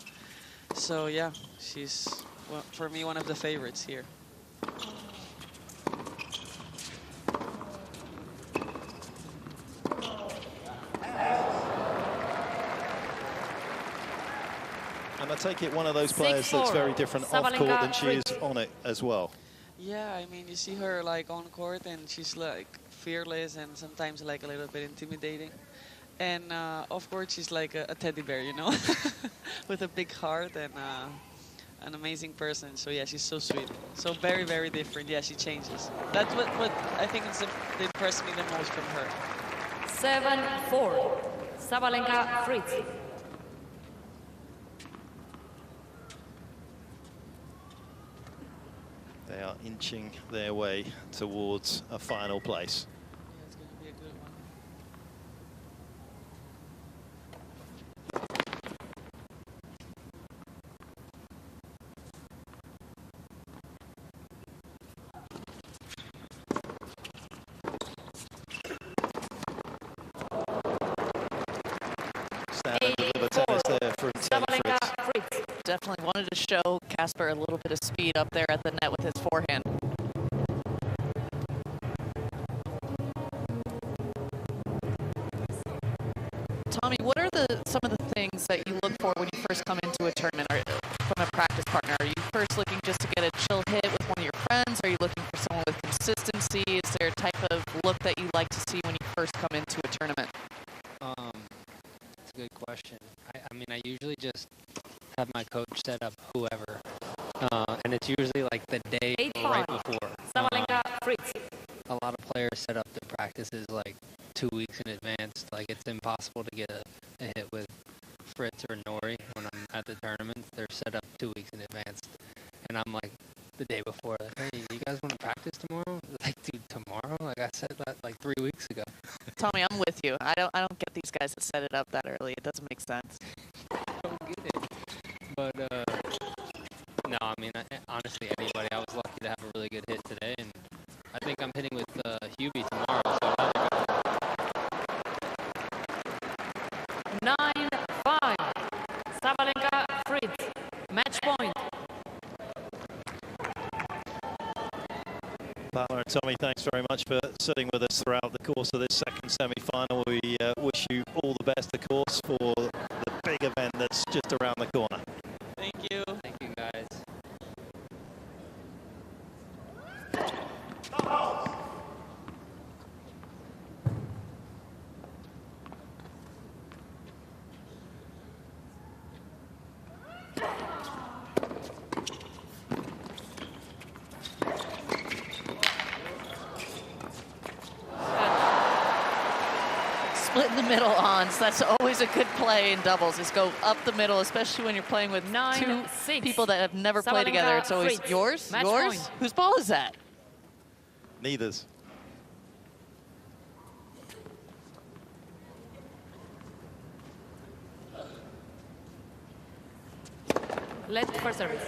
So yeah, she's, well, for me, one of the favorites here. And I take it one of those players that's very different off court than she is on it as well. Yeah, I mean, you see her like on court and she's like fearless and sometimes like a little bit intimidating. And off court, she's like a teddy bear, you know, with a big heart and an amazing person. So yeah, she's so sweet. So very, very different. Yeah, she changes. That's what I think is impressed me the most from her. 7-4. Sabalenka, Fritz. They are inching their way towards a final place. Yeah, it's going to be a good one. Standard of the tennis there from Fritz. Definitely wanted to show Casper a little bit of speed up there at the net with his forehand. Tommy, what are some of the things that you look for when you first come into a tournament from a practice partner? Are you first looking just to get a chill hit with one of your friends? Are you looking for someone with consistency? Is there a type of look that you like to see when you first come into a tournament? That's a good question. I mean, I usually just have my coach set up whoever, and it's usually like the day right before. A lot of players set up their practices like 2 weeks in advance. Like it's impossible to get a hit with Fritz or Nori when I'm at the tournament. They're set up 2 weeks in advance, and I'm like the day before, like, hey, you guys want to practice tomorrow? Like, dude, tomorrow? Like I said that like 3 weeks ago. Tommy, I'm with you. I don't get these guys that set it up that early. It doesn't make sense. I don't get it. But no, I mean, honestly, anybody. I was lucky to have a really good hit today, and I think I'm hitting with Hubie tomorrow. So 9-5. Sabalenka, Fritz. Match point. Paula and Tommy, thanks very much for sitting with us throughout the course of this second semi-final. We wish you all the best, of course, for the big event that's just around the corner. Thank you. Thank you, guys. Split in the middle on, so that's always a good play in doubles, is go up the middle, especially when you're playing with 2 people that have never played together. It's always yours, Match yours. point. Whose ball is that? Neither's. Left for service.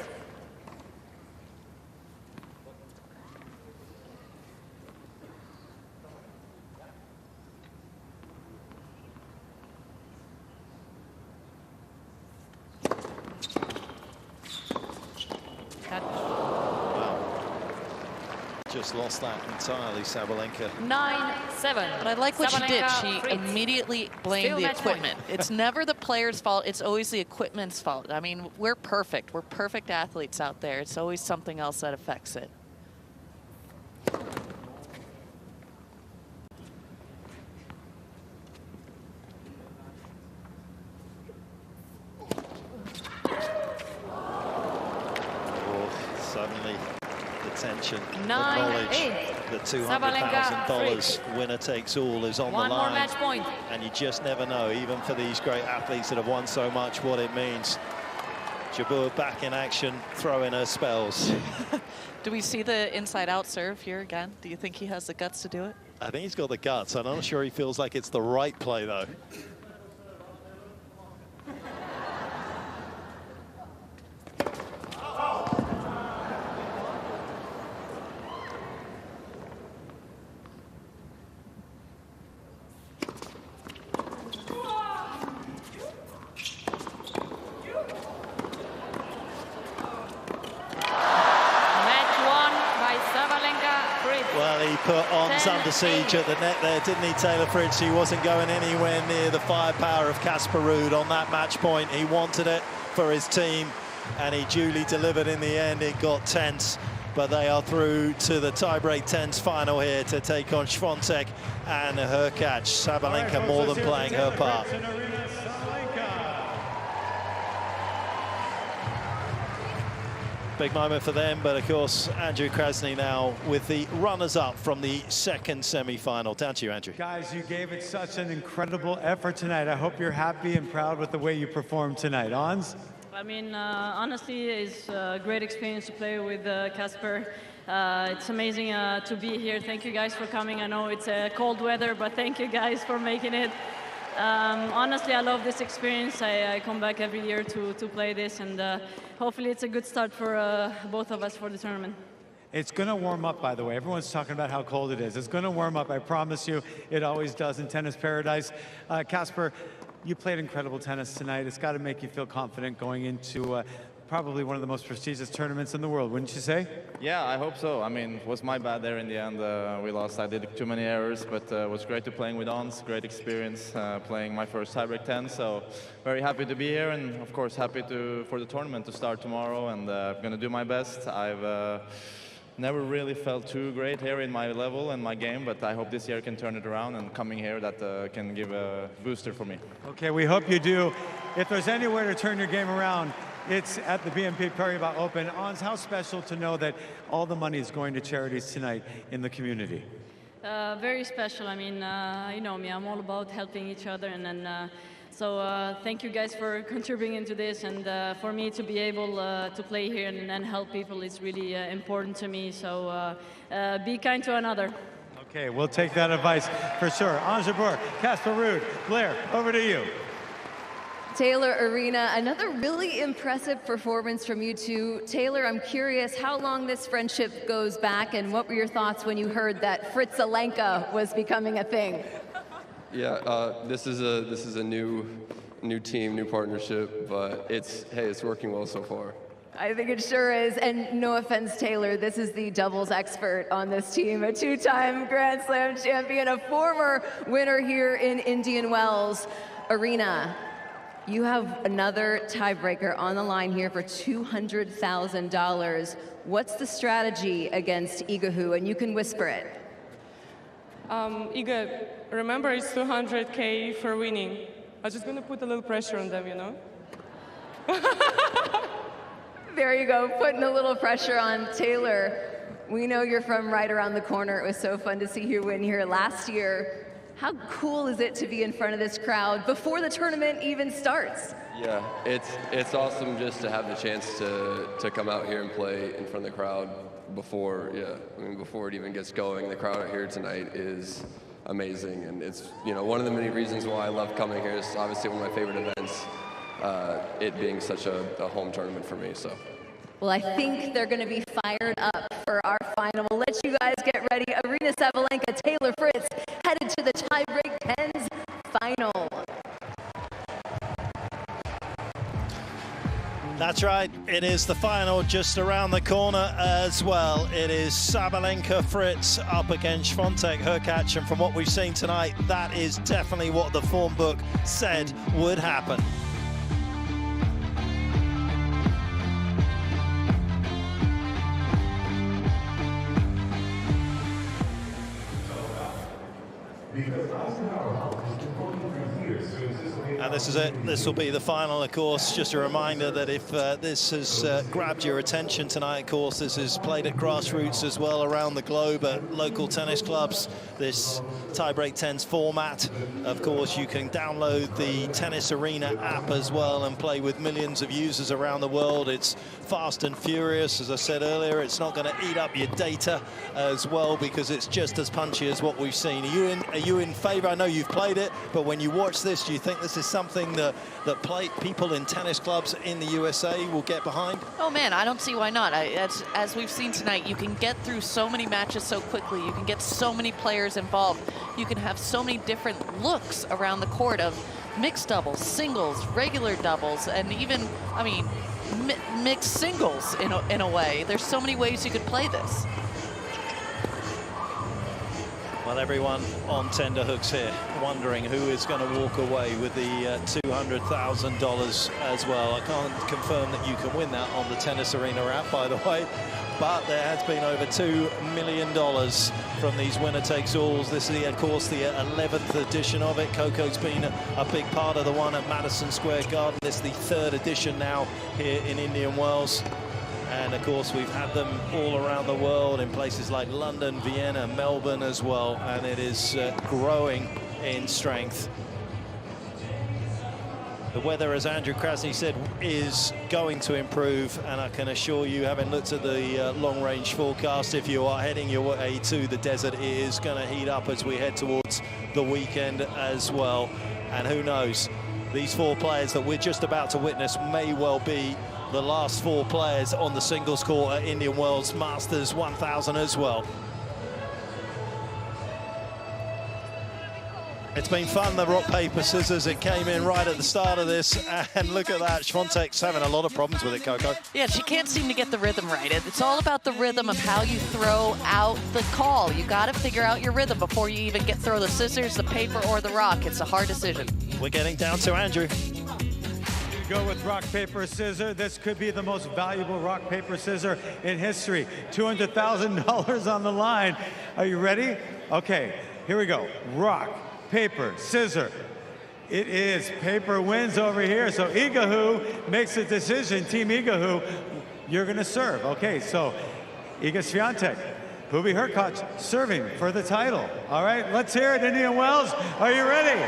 Just lost that entirely, Sabalenka. 9-7. But I like what she did. She Fritz. immediately blamed Still the match point. equipment. It's never the player's fault. It's always the equipment's fault. I mean, we're perfect. We're perfect athletes out there. It's always something else that affects it. Suddenly, the tension, the 9-8. knowledge, the $200,000 winner takes all is on One the more line. match point. And you just never know, even for these great athletes that have won so much, what it means. Jabeur back in action, throwing her spells. Do we see the inside-out serve here again? Do you think he has the guts to do it? I think he's got the guts. I'm not sure he feels like it's the right play, though. Fans under siege at the net there, didn't he, Taylor Fritz? He wasn't going anywhere near the firepower of Casper Ruud on that match point. He wanted it for his team, and he duly delivered in the end. It got tense, but they are through to the tiebreak tens final here to take on Swiatek and Hurkacz. Sabalenka more than playing her part. Big moment for them, but of course Andrew Krasny now with the runners-up from the second semi-final. Down to you, Andrew. Guys, you gave it such an incredible effort tonight. I hope you're happy and proud with the way you performed tonight. Ons? I mean, honestly, it's a great experience to play with Casper. It's amazing to be here. Thank you guys for coming. I know it's cold weather, but thank you guys for making it. Honestly, I love this experience. I come back every year to play this, and hopefully it's a good start for both of us for the tournament. It's going to warm up, by the way. Everyone's talking about how cold it is. It's going to warm up, I promise you. It always does in tennis paradise. Casper, you played incredible tennis tonight. It's got to make you feel confident going into probably one of the most prestigious tournaments in the world, wouldn't you say? Yeah, I hope so. I mean, it was my bad there in the end. We lost. I did too many errors, but it was great to playing with Ons. Great experience playing my first tiebreak 10. So very happy to be here, and of course happy for the tournament to start tomorrow. And I'm going to do my best. I've never really felt too great here in my level and my game, but I hope this year can turn it around, and coming here that can give a booster for me. Okay, we hope you do. If there's anywhere to turn your game around, it's at the BNP Paribas Open. Ons, how special to know that all the money is going to charities tonight in the community? Very special. I mean, you know me, I'm all about helping each other, and then so thank you guys for contributing into this, and for me to be able to play here and help people is really important to me. So be kind to another. Okay, we'll take that advice for sure. Jabeur, Casper Ruud, Blair, over to you. Taylor, Arena, another really impressive performance from you two. Taylor, I'm curious how long this friendship goes back, and what were your thoughts when you heard that Fritzalenka was becoming a thing? Yeah, this is a new team, new partnership, but it's working well so far. I think it sure is, and no offense, Taylor, this is the doubles expert on this team, a two-time Grand Slam champion, a former winner here in Indian Wells. Arena, you have another tiebreaker on the line here for $200,000. What's the strategy against Iga? And you can whisper it. Iga, remember it's 200K for winning. I'm just gonna put a little pressure on them, you know? There you go, putting a little pressure on Taylor. We know you're from right around the corner. It was so fun to see you win here last year. How cool is it to be in front of this crowd before the tournament even starts? Yeah, it's awesome just to have the chance to come out here and play in front of the crowd before it even gets going. The crowd out here tonight is amazing, and it's one of the many reasons why I love coming here. It's obviously one of my favorite events, it being such a home tournament for me. So. Well, I think they're going to be fired up for our final. We'll let you guys get ready. Arena Sabalenka, Taylor Fritz, headed to the tiebreak 10s final. That's right, it is the final just around the corner as well. It is Sabalenka Fritz up against Swiatek Hurkacz, and from what we've seen tonight, that is definitely what the form book said would happen. And this is it. This will be the final, of course. Just a reminder that if this has grabbed your attention tonight, of course, this is played at grassroots as well around the globe at local tennis clubs. This tiebreak 10s format. Of course, you can download the Tennis Arena app as well and play with millions of users around the world. It's fast and furious. As I said earlier, it's not going to eat up your data as well because it's just as punchy as what we've seen. Are you in favor? I know you've played it, but when you watch this, do you think this is something that people in tennis clubs in the USA will get behind? Oh man, I don't see why not. As we've seen tonight, you can get through so many matches so quickly. You can get so many players involved. You can have so many different looks around the court of mixed doubles, singles, regular doubles, and even, I mean, mixed singles in a way. There's so many ways you could play this. Well, everyone on tenterhooks here wondering who is going to walk away with the $200,000 as well. I can't confirm that you can win that on the Tennis Arena app, by the way, but there has been over $2 million from these winner-takes-alls. This is, of course, the 11th edition of it. Coco's been a big part of the one at Madison Square Garden. This is the 3rd edition now here in Indian Wells. And of course, we've had them all around the world in places like London, Vienna, Melbourne as well. And it is growing in strength. The weather, as Andrew Krasny said, is going to improve. And I can assure you, having looked at the long-range forecast, if you are heading your way to the desert, it is going to heat up as we head towards the weekend as well. And who knows, these 4 players that we're just about to witness may well be the last 4 players on the singles court at Indian Wells Masters 1000 as well. It's been fun, the rock, paper, scissors. It came in right at the start of this, and look at that. Swiatek's having a lot of problems with it, Coco. Yeah, she can't seem to get the rhythm right. It's all about the rhythm of how you throw out the call. You got to figure out your rhythm before you even throw the scissors, the paper, or the rock. It's a hard decision. We're getting down to Andrew. Go with rock, paper, scissor. This could be the most valuable rock, paper, scissor in history. $200,000 on the line. Are you ready? Okay, here we go. Rock, paper, scissor. It is paper wins over here. So Igahu makes a decision. Team Igahu, you're going to serve. Okay, so Iga Swiatek, Hubi Hurkacz serving for the title. All right, let's hear it, Indian Wells. Are you ready?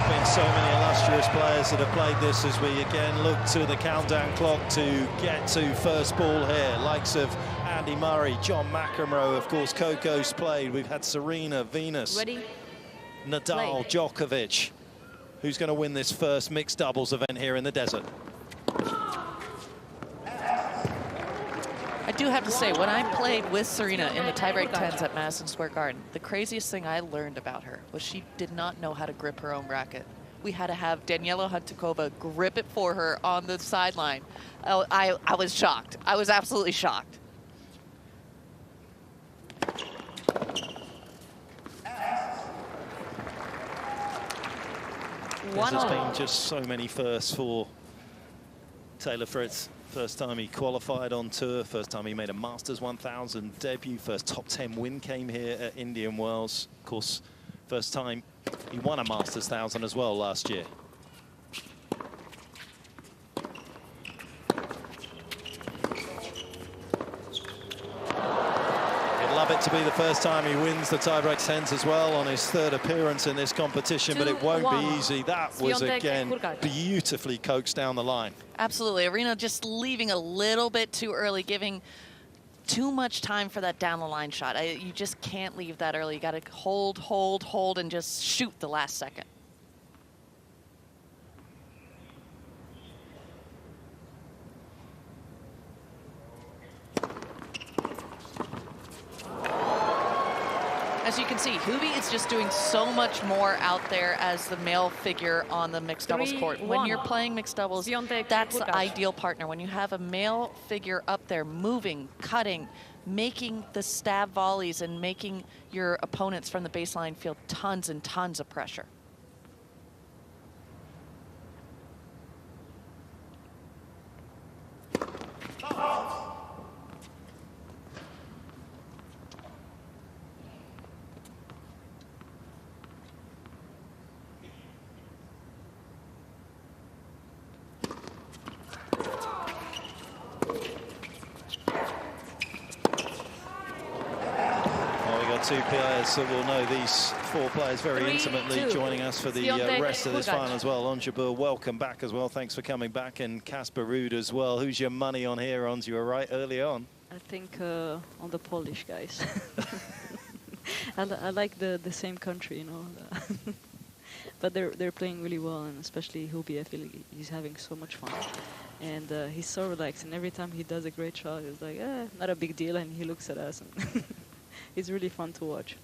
Been so many illustrious players that have played this as we again look to the countdown clock to get to first ball here. Likes of Andy Murray, John McEnroe, of course, Coco's played. We've had Serena, Venus, Nadal, Djokovic. Who's going to win this first mixed doubles event here in the desert? I do have to say, when I played with Serena in the tiebreak 10s at Madison Square Garden, the craziest thing I learned about her was she did not know how to grip her own racket. We had to have Daniela Huntakova grip it for her on the sideline. Oh, I was shocked. I was absolutely shocked. There's been just so many firsts for Taylor Fritz. First time he qualified on tour, first time he made a Masters 1000 debut, first top 10 win came here at Indian Wells. Of course, first time he won a Masters 1000 as well last year. Love it to be the first time he wins the tiebreak 10s as well on his 3rd appearance in this competition, but it won't be easy. That was, again, beautifully coaxed down the line. Absolutely. Arena just leaving a little bit too early, giving too much time for that down the line shot. You just can't leave that early. You got to hold, hold, hold, and just shoot the last second. As you can see, Hubi is just doing so much more out there as the male figure on the mixed doubles court. When you're playing mixed doubles, that's the ideal partner. When you have a male figure up there moving, cutting, making the stab volleys and making your opponents from the baseline feel tons and tons of pressure. Two players that will know these 4 players very intimately, joining us for the rest of this final as well. Jabeur, welcome back as well. Thanks for coming back. And Casper Ruud as well. Who's your money on here? You were right early on. I think on the Polish guys. I like the same country, you know. But they're playing really well, and especially Hubi, I feel like he's having so much fun. And he's so relaxed, and every time he does a great shot, he's like, not a big deal, and he looks at us. And it's really fun to watch.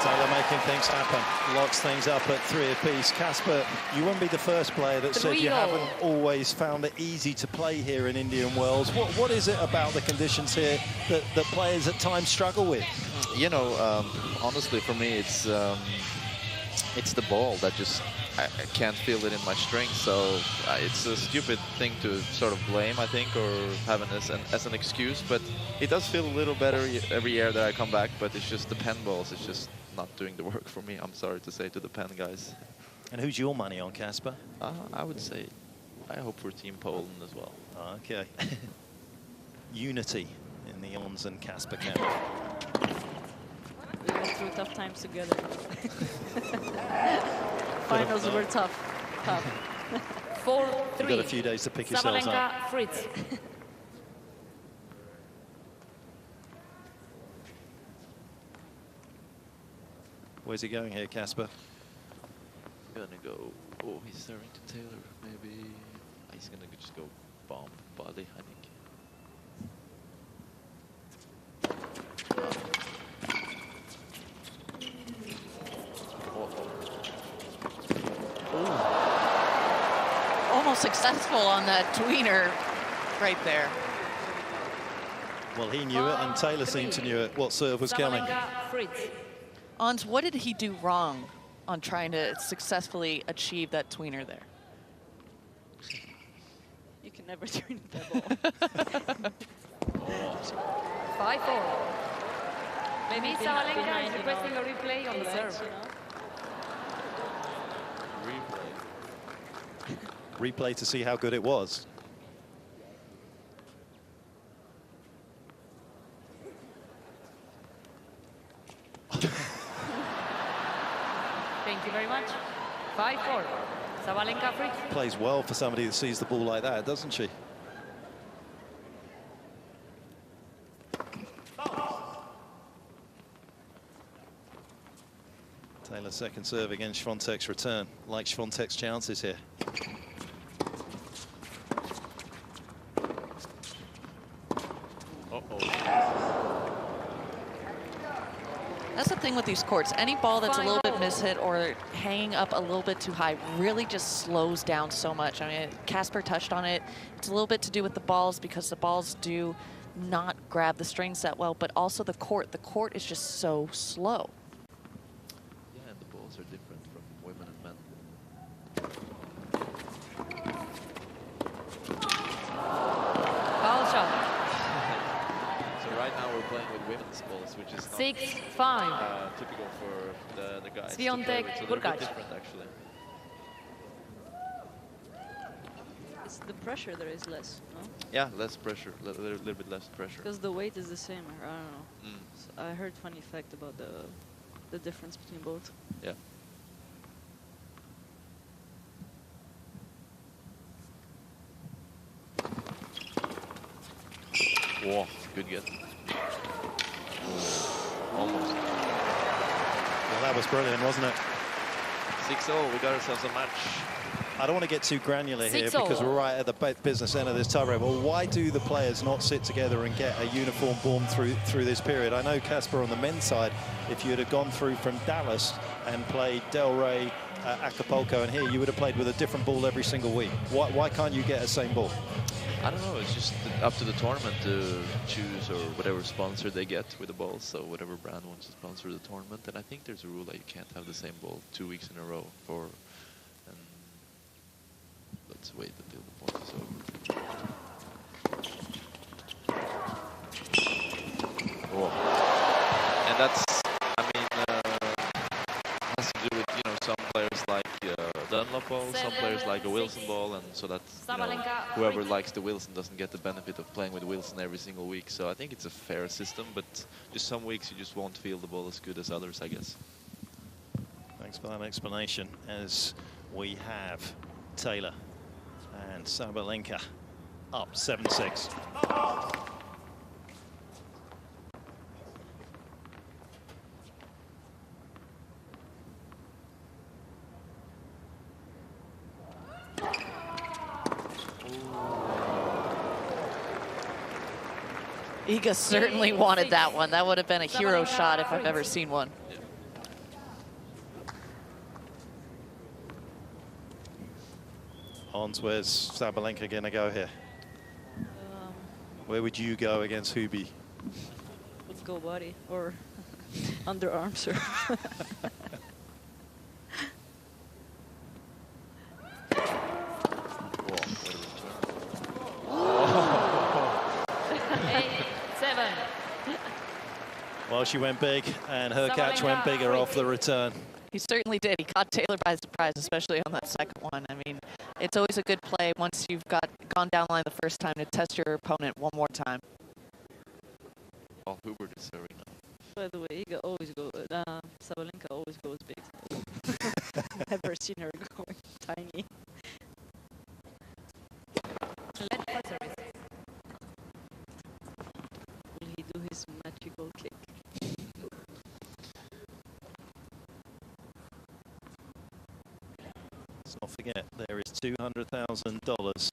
Taylor making things happen. Locks things up at 3 apiece. Casper, you won't be the first player that said you haven't always found it easy to play here in Indian Wells. What is it about the conditions here that players at times struggle with? You know, honestly, for me, it's the ball that just I can't feel it in my strings. So it's a stupid thing to sort of blame, I think, or have as an excuse. But it does feel a little better every year that I come back. But it's just the pen balls. It's just not doing the work for me. I'm sorry to say to the pen guys. And who's your money on, Casper? I would say I hope for Team Poland as well. Okay. Unity in the Ons and Casper camp. We went through tough times together. Finals were tough. 4-3. You've got a few days to pick yourselves up. Sabalenka, Fritz. Where's he going here, Casper? Gonna go. Oh, he's serving to Taylor. Maybe he's gonna just go bomb body, I think. Almost successful on that tweener right there. Well, he knew it, and Taylor seemed to knew it. What serve was coming? Ons, what did he do wrong on trying to successfully achieve that tweener there? You can never tween that ball. 5-4. Maybe Sabalenka is requesting a replay on the serve. Replay to see how good it was. Thank you very much. 5-4. Sabalenka, Fritz. Plays well for somebody that sees the ball like that, doesn't she? Taylor's second serve against Swiatek's return. Like Swiatek's chances here. That's the thing with these courts. Any ball that's a little bit mishit or hanging up a little bit too high really just slows down so much. I mean, Casper touched on it. It's a little bit to do with the balls because the balls do not grab the strings that well, but also the court. The court is just so slow. Yeah, and the balls are different from women and men. Foul shot. So right now we're playing with women's balls, which is not 6-5. typical for the guys. Swiatek, so they're a bit Hurkacz. different, actually. It's the pressure there is less, no? Yeah, less pressure, a little bit less pressure. Because the weight is the same, I don't know. So I heard funny fact about the difference between both. Yeah. Whoa, good get. Almost. Well, that was brilliant, wasn't it? 6-0, we got ourselves a match. I don't want to get too granular here 6-0. because we're right at the business end of this tiebreak. Well, why do the players not sit together and get a uniform form through this period? I know, Casper, on the men's side, if you had gone through from Dallas and played Delray, Acapulco, and here, you would have played with a different ball every single week. Why can't you get a same ball? I don't know, it's just up to the tournament to choose or whatever sponsor they get with the balls. So whatever brand wants to sponsor the tournament. And I think there's a rule that you can't have the same ball 2 weeks in a row for... Let's wait until the point is over. Whoa. And that's, I mean, has to do with, you know, some players like Dunlop ball, some players like a Wilson ball, and so that, you know, whoever likes the Wilson doesn't get the benefit of playing with Wilson every single week. So I think it's a fair system, but just some weeks you just won't feel the ball as good as others, I guess. Thanks for that explanation. As we have Taylor and Sabalenka up 7-6. Iga certainly wanted that one. That would have been a hero shot if I've ever seen one. Ons, where's Sabalenka going to go here? Where would you go against Hubie? Let's go body or underarms or. Well, she went big, and Hurkacz went bigger off the return. He certainly did. He caught Taylor by surprise, especially on that second one. I mean, it's always a good play once you've gone down the line the first time to test your opponent one more time. Oh, Hubert is serving now. By the way, always go. Sabalenka always goes big. Never seen her going tiny. Will he do his magical kick? Let's not forget, there is $200,000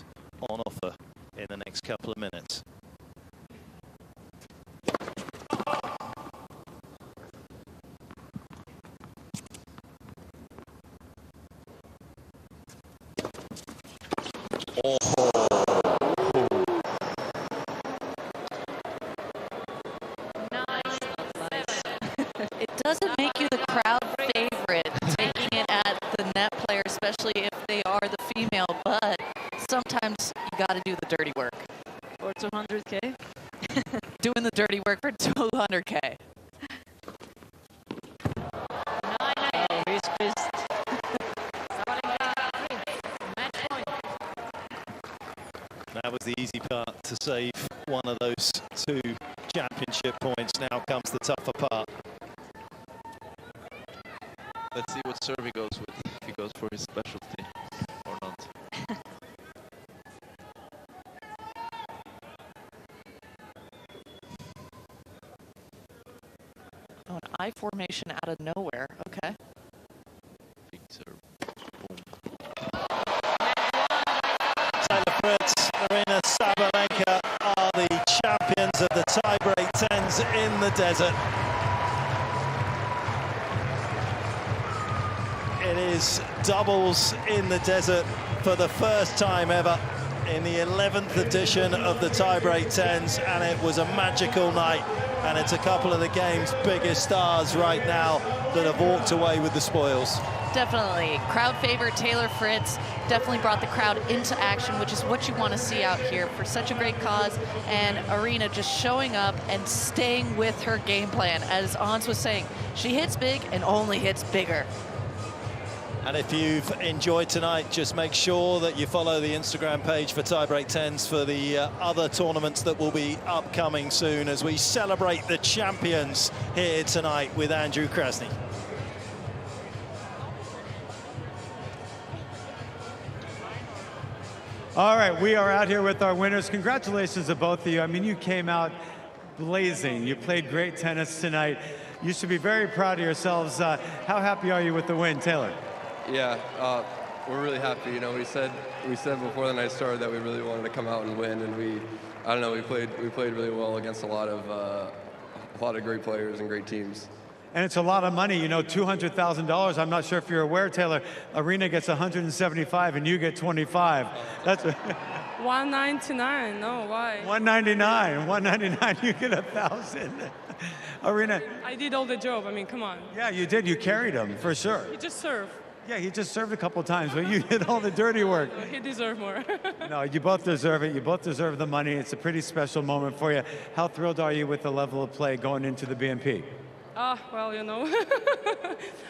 on offer in the next couple of minutes. It doesn't make you the crowd favorite taking it at the net player, especially if they are the female, but sometimes you got to do the dirty work. For 200K? Doing the dirty work for 200K. Oh, he's pissed. That was the easy part to save one of those 2 championship points. Now comes the tougher part. Let's see what serve he goes with, if he goes for his specialty or not. Oh, an I formation out of nowhere. Okay. Big serve. Taylor Fritz, Aryna Sabalenka are the champions of the tiebreak 10s in the desert. It is doubles in the desert for the first time ever in the 11th edition of the tiebreak 10s, and it was a magical night, and it's a couple of the game's biggest stars right now that have walked away with the spoils. Definitely. Crowd favorite Taylor Fritz definitely brought the crowd into action, which is what you want to see out here for such a great cause. And Aryna just showing up and staying with her game plan. As Ons was saying, she hits big and only hits bigger. And if you've enjoyed tonight, just make sure that you follow the Instagram page for Tiebreak 10s for the other tournaments that will be upcoming soon as we celebrate the champions here tonight with Andrew Krasny. All right, we are out here with our winners. Congratulations to both of you. I mean, you came out blazing. You played great tennis tonight. You should be very proud of yourselves. How happy are you with the win, Taylor? Yeah, we're really happy. You know, we said before the night started that we really wanted to come out and win, and we played really well against a lot of great players and great teams. And it's a lot of money, you know, $200,000. I'm not sure if you're aware, Taylor. Aryna gets 175 and you get 25. That's a 199. No, why? 199. 199. You get 1,000. Aryna. I did all the job. I mean, come on. Yeah, you did. You carried him for sure. He just served. Yeah, he just served a couple times, but you did all the dirty work. He deserved more. No, you both deserve it. You both deserve the money. It's a pretty special moment for you. How thrilled are you with the level of play going into the BNP? Well, you know,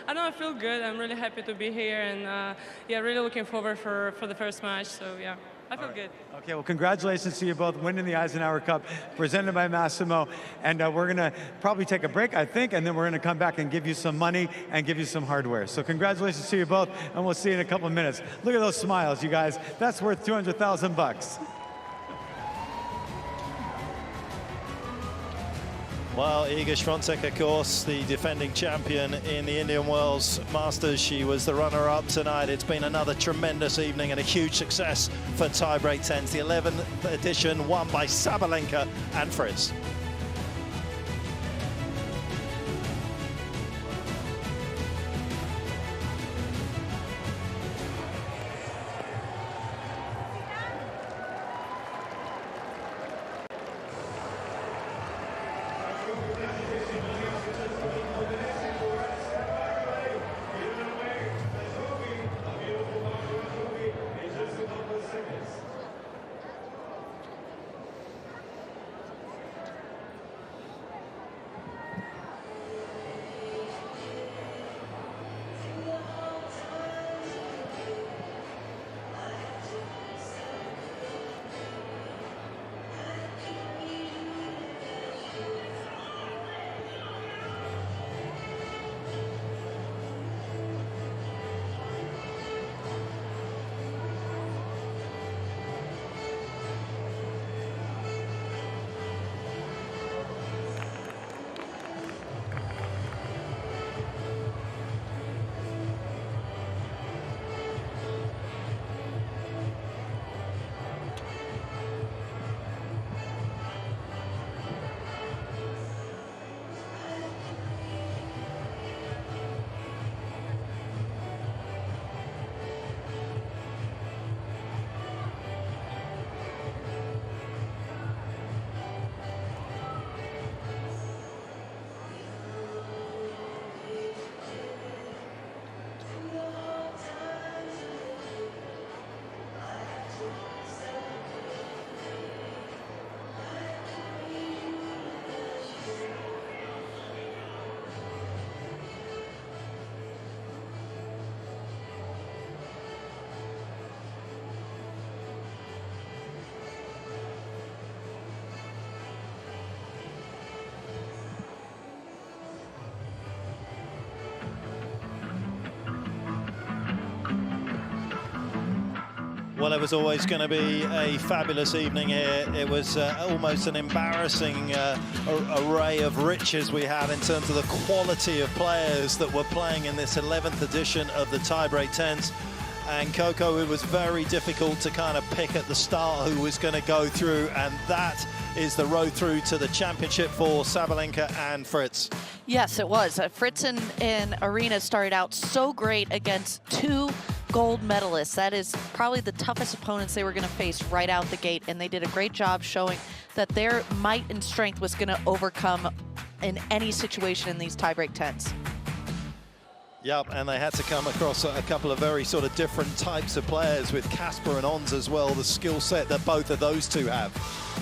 I know I feel good. I'm really happy to be here, and yeah, really looking forward for the first match. So yeah, I feel good. Okay, well, congratulations to you both winning the Eisenhower Cup, presented by Massimo. And we're going to probably take a break, I think, and then we're going to come back and give you some money and give you some hardware. So congratulations to you both, and we'll see you in a couple of minutes. Look at those smiles, you guys. That's worth 200,000 bucks. Well, Iga Swiatek, of course, the defending champion in the Indian Wells Masters. She was the runner-up tonight. It's been another tremendous evening and a huge success for Tiebreak 10s. The 11th edition won by Sabalenka and Fritz. Well, it was always going to be a fabulous evening here. It was almost an embarrassing array of riches we had in terms of the quality of players that were playing in this 11th edition of the Tiebreak 10s. And Coco, it was very difficult to kind of pick at the start who was going to go through, and that is the road through to the championship for Sabalenka and Fritz. Yes, it was. Fritz and Arena started out so great against two gold medalists. That is probably the toughest opponents they were going to face right out the gate, and they did a great job showing that their might and strength was going to overcome in any situation in these tiebreak 10s. Yep, and they had to come across a couple of very sort of different types of players with Casper and Ons as well, the skill set that both of those two have.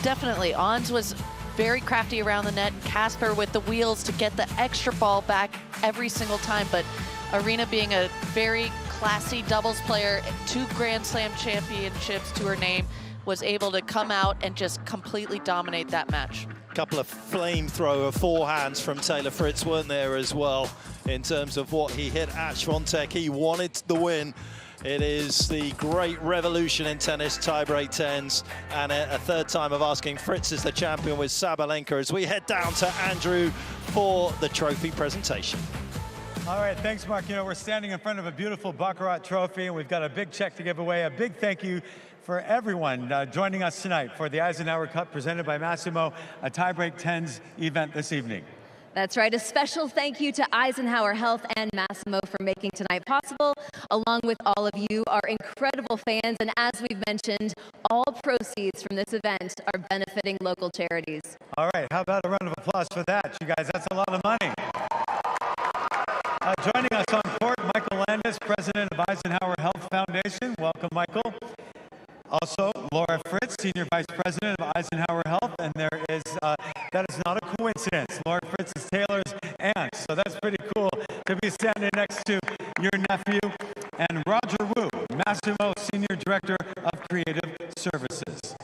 Definitely. Ons was very crafty around the net, and Casper with the wheels to get the extra ball back every single time, but Arena being a very classy doubles player, 2 Grand Slam championships to her name, was able to come out and just completely dominate that match. Couple of flamethrower forehands from Taylor Fritz weren't there as well in terms of what he hit at Swiatek. He wanted the win. It is the great revolution in tennis, tiebreak 10s, and a third time of asking. Fritz is the champion with Sabalenka as we head down to Andrew for the trophy presentation. All right, thanks, Mark. You know, we're standing in front of a beautiful Baccarat trophy, and we've got a big check to give away. A big thank you for everyone joining us tonight for the Eisenhower Cup presented by Massimo, a tiebreak 10s event this evening. That's right. A special thank you to Eisenhower Health and Massimo for making tonight possible, along with all of you, our incredible fans. And as we've mentioned, all proceeds from this event are benefiting local charities. All right, how about a round of applause for that, you guys? That's a lot of money. Joining us on court, Michael Landis, president of Eisenhower Health Foundation. Welcome, Michael. Also, Laura Fritz, Senior Vice President of Eisenhower Health, and that is not a coincidence. Laura Fritz is Taylor's aunt, so that's pretty cool to be standing next to your nephew. And Roger Wu, Massimo Senior Director of Creative Services.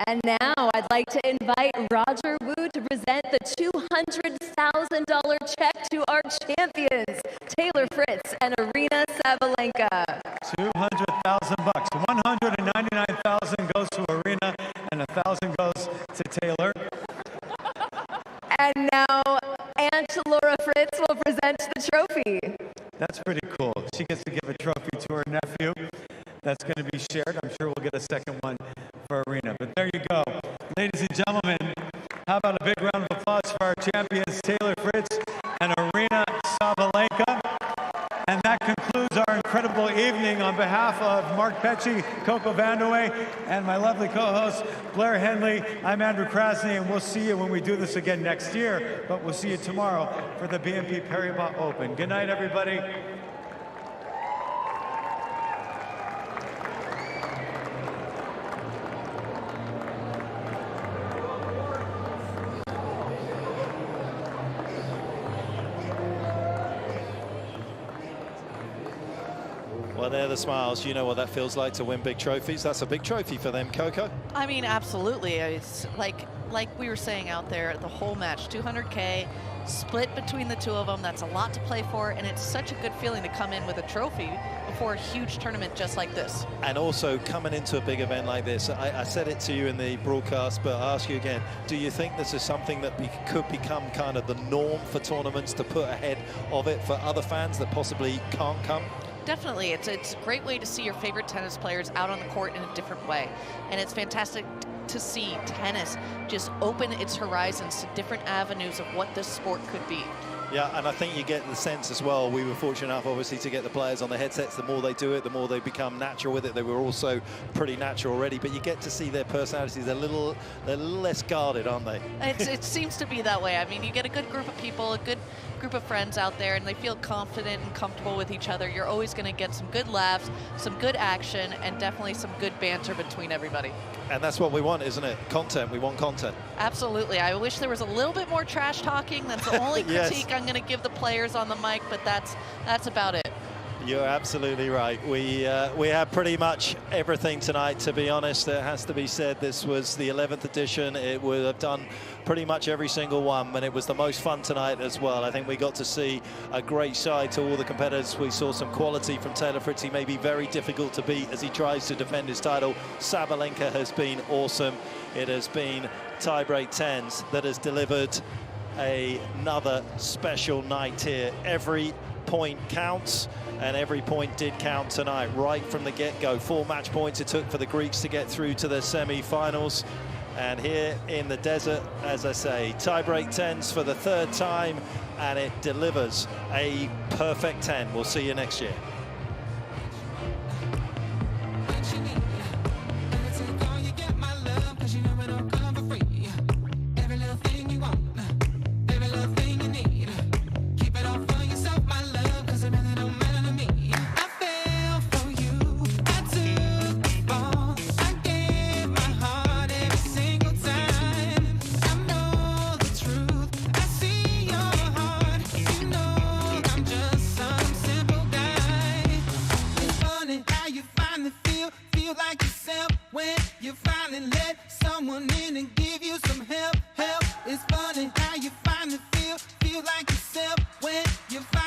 And now I'd like to invite Roger Wu to present the $200,000 check to our champions, Taylor Fritz and Arina Sabalenka. $200,000. 199,000 goes to Arina, and 1,000 goes to Taylor. And now Aunt Laura Fritz will present the trophy. That's pretty cool. She gets to give a trophy to her nephew. That's going to be shared. I'm sure we'll get a second one for Arina. But there you go. Ladies and gentlemen, how about a big round of applause for our champions, Taylor Fritz and Arina Sabalenka. And that concludes our incredible evening. On behalf of Mark Pecci, Coco Vandeweghe, and my lovely co-host, Blair Henley, I'm Andrew Krasny, and we'll see you when we do this again next year. But we'll see you tomorrow for the BNP Paribas Open. Good night, everybody. Well, they're the smiles. You know what that feels like to win big trophies. That's a big trophy for them, Coco. I mean, absolutely. It's like we were saying out there, the whole match, 200K, split between the two of them. That's a lot to play for, and it's such a good feeling to come in with a trophy before a huge tournament just like this. And also coming into a big event like this, I said it to you in the broadcast, but I'll ask you again, do you think this is something that could become kind of the norm for tournaments to put ahead of it for other fans that possibly can't come? Definitely. It's a great way to see your favorite tennis players out on the court in a different way. And it's fantastic to see tennis just open its horizons to different avenues of what this sport could be. Yeah, and I think you get the sense as well. We were fortunate enough, obviously, to get the players on the headsets. The more they do it, the more they become natural with it. They were also pretty natural already, but you get to see their personalities. They're a little less guarded, aren't they? It seems to be that way. I mean, you get a good group of people, a good group of friends out there, and they feel confident and comfortable with each other. You're always going to get some good laughs, some good action, and definitely some good banter between everybody. And that's what we want, isn't it? Content. We want content. Absolutely. I wish there was a little bit more trash talking. That's the only critique Yes. I'm going to give the players on the mic, but that's about it. You're absolutely right. We had pretty much everything tonight, to be honest. It has to be said, this was the 11th edition. It would have done pretty much every single one, and it was the most fun tonight as well. I think we got to see a great side to all the competitors. We saw some quality from Taylor Fritz. He may be very difficult to beat as he tries to defend his title. Sabalenka has been awesome. It has been tie-break tens that has delivered another special night here. Every point counts, and every point did count tonight, right from the get-go. 4 match points it took for the Greeks to get through to the semi-finals. And here in the desert, as I say, tie-break tens for the 3rd time, and it delivers a perfect 10. We'll see you next year. Like yourself when you finally let someone in and give you some help. It's funny how you finally feel like yourself when you finally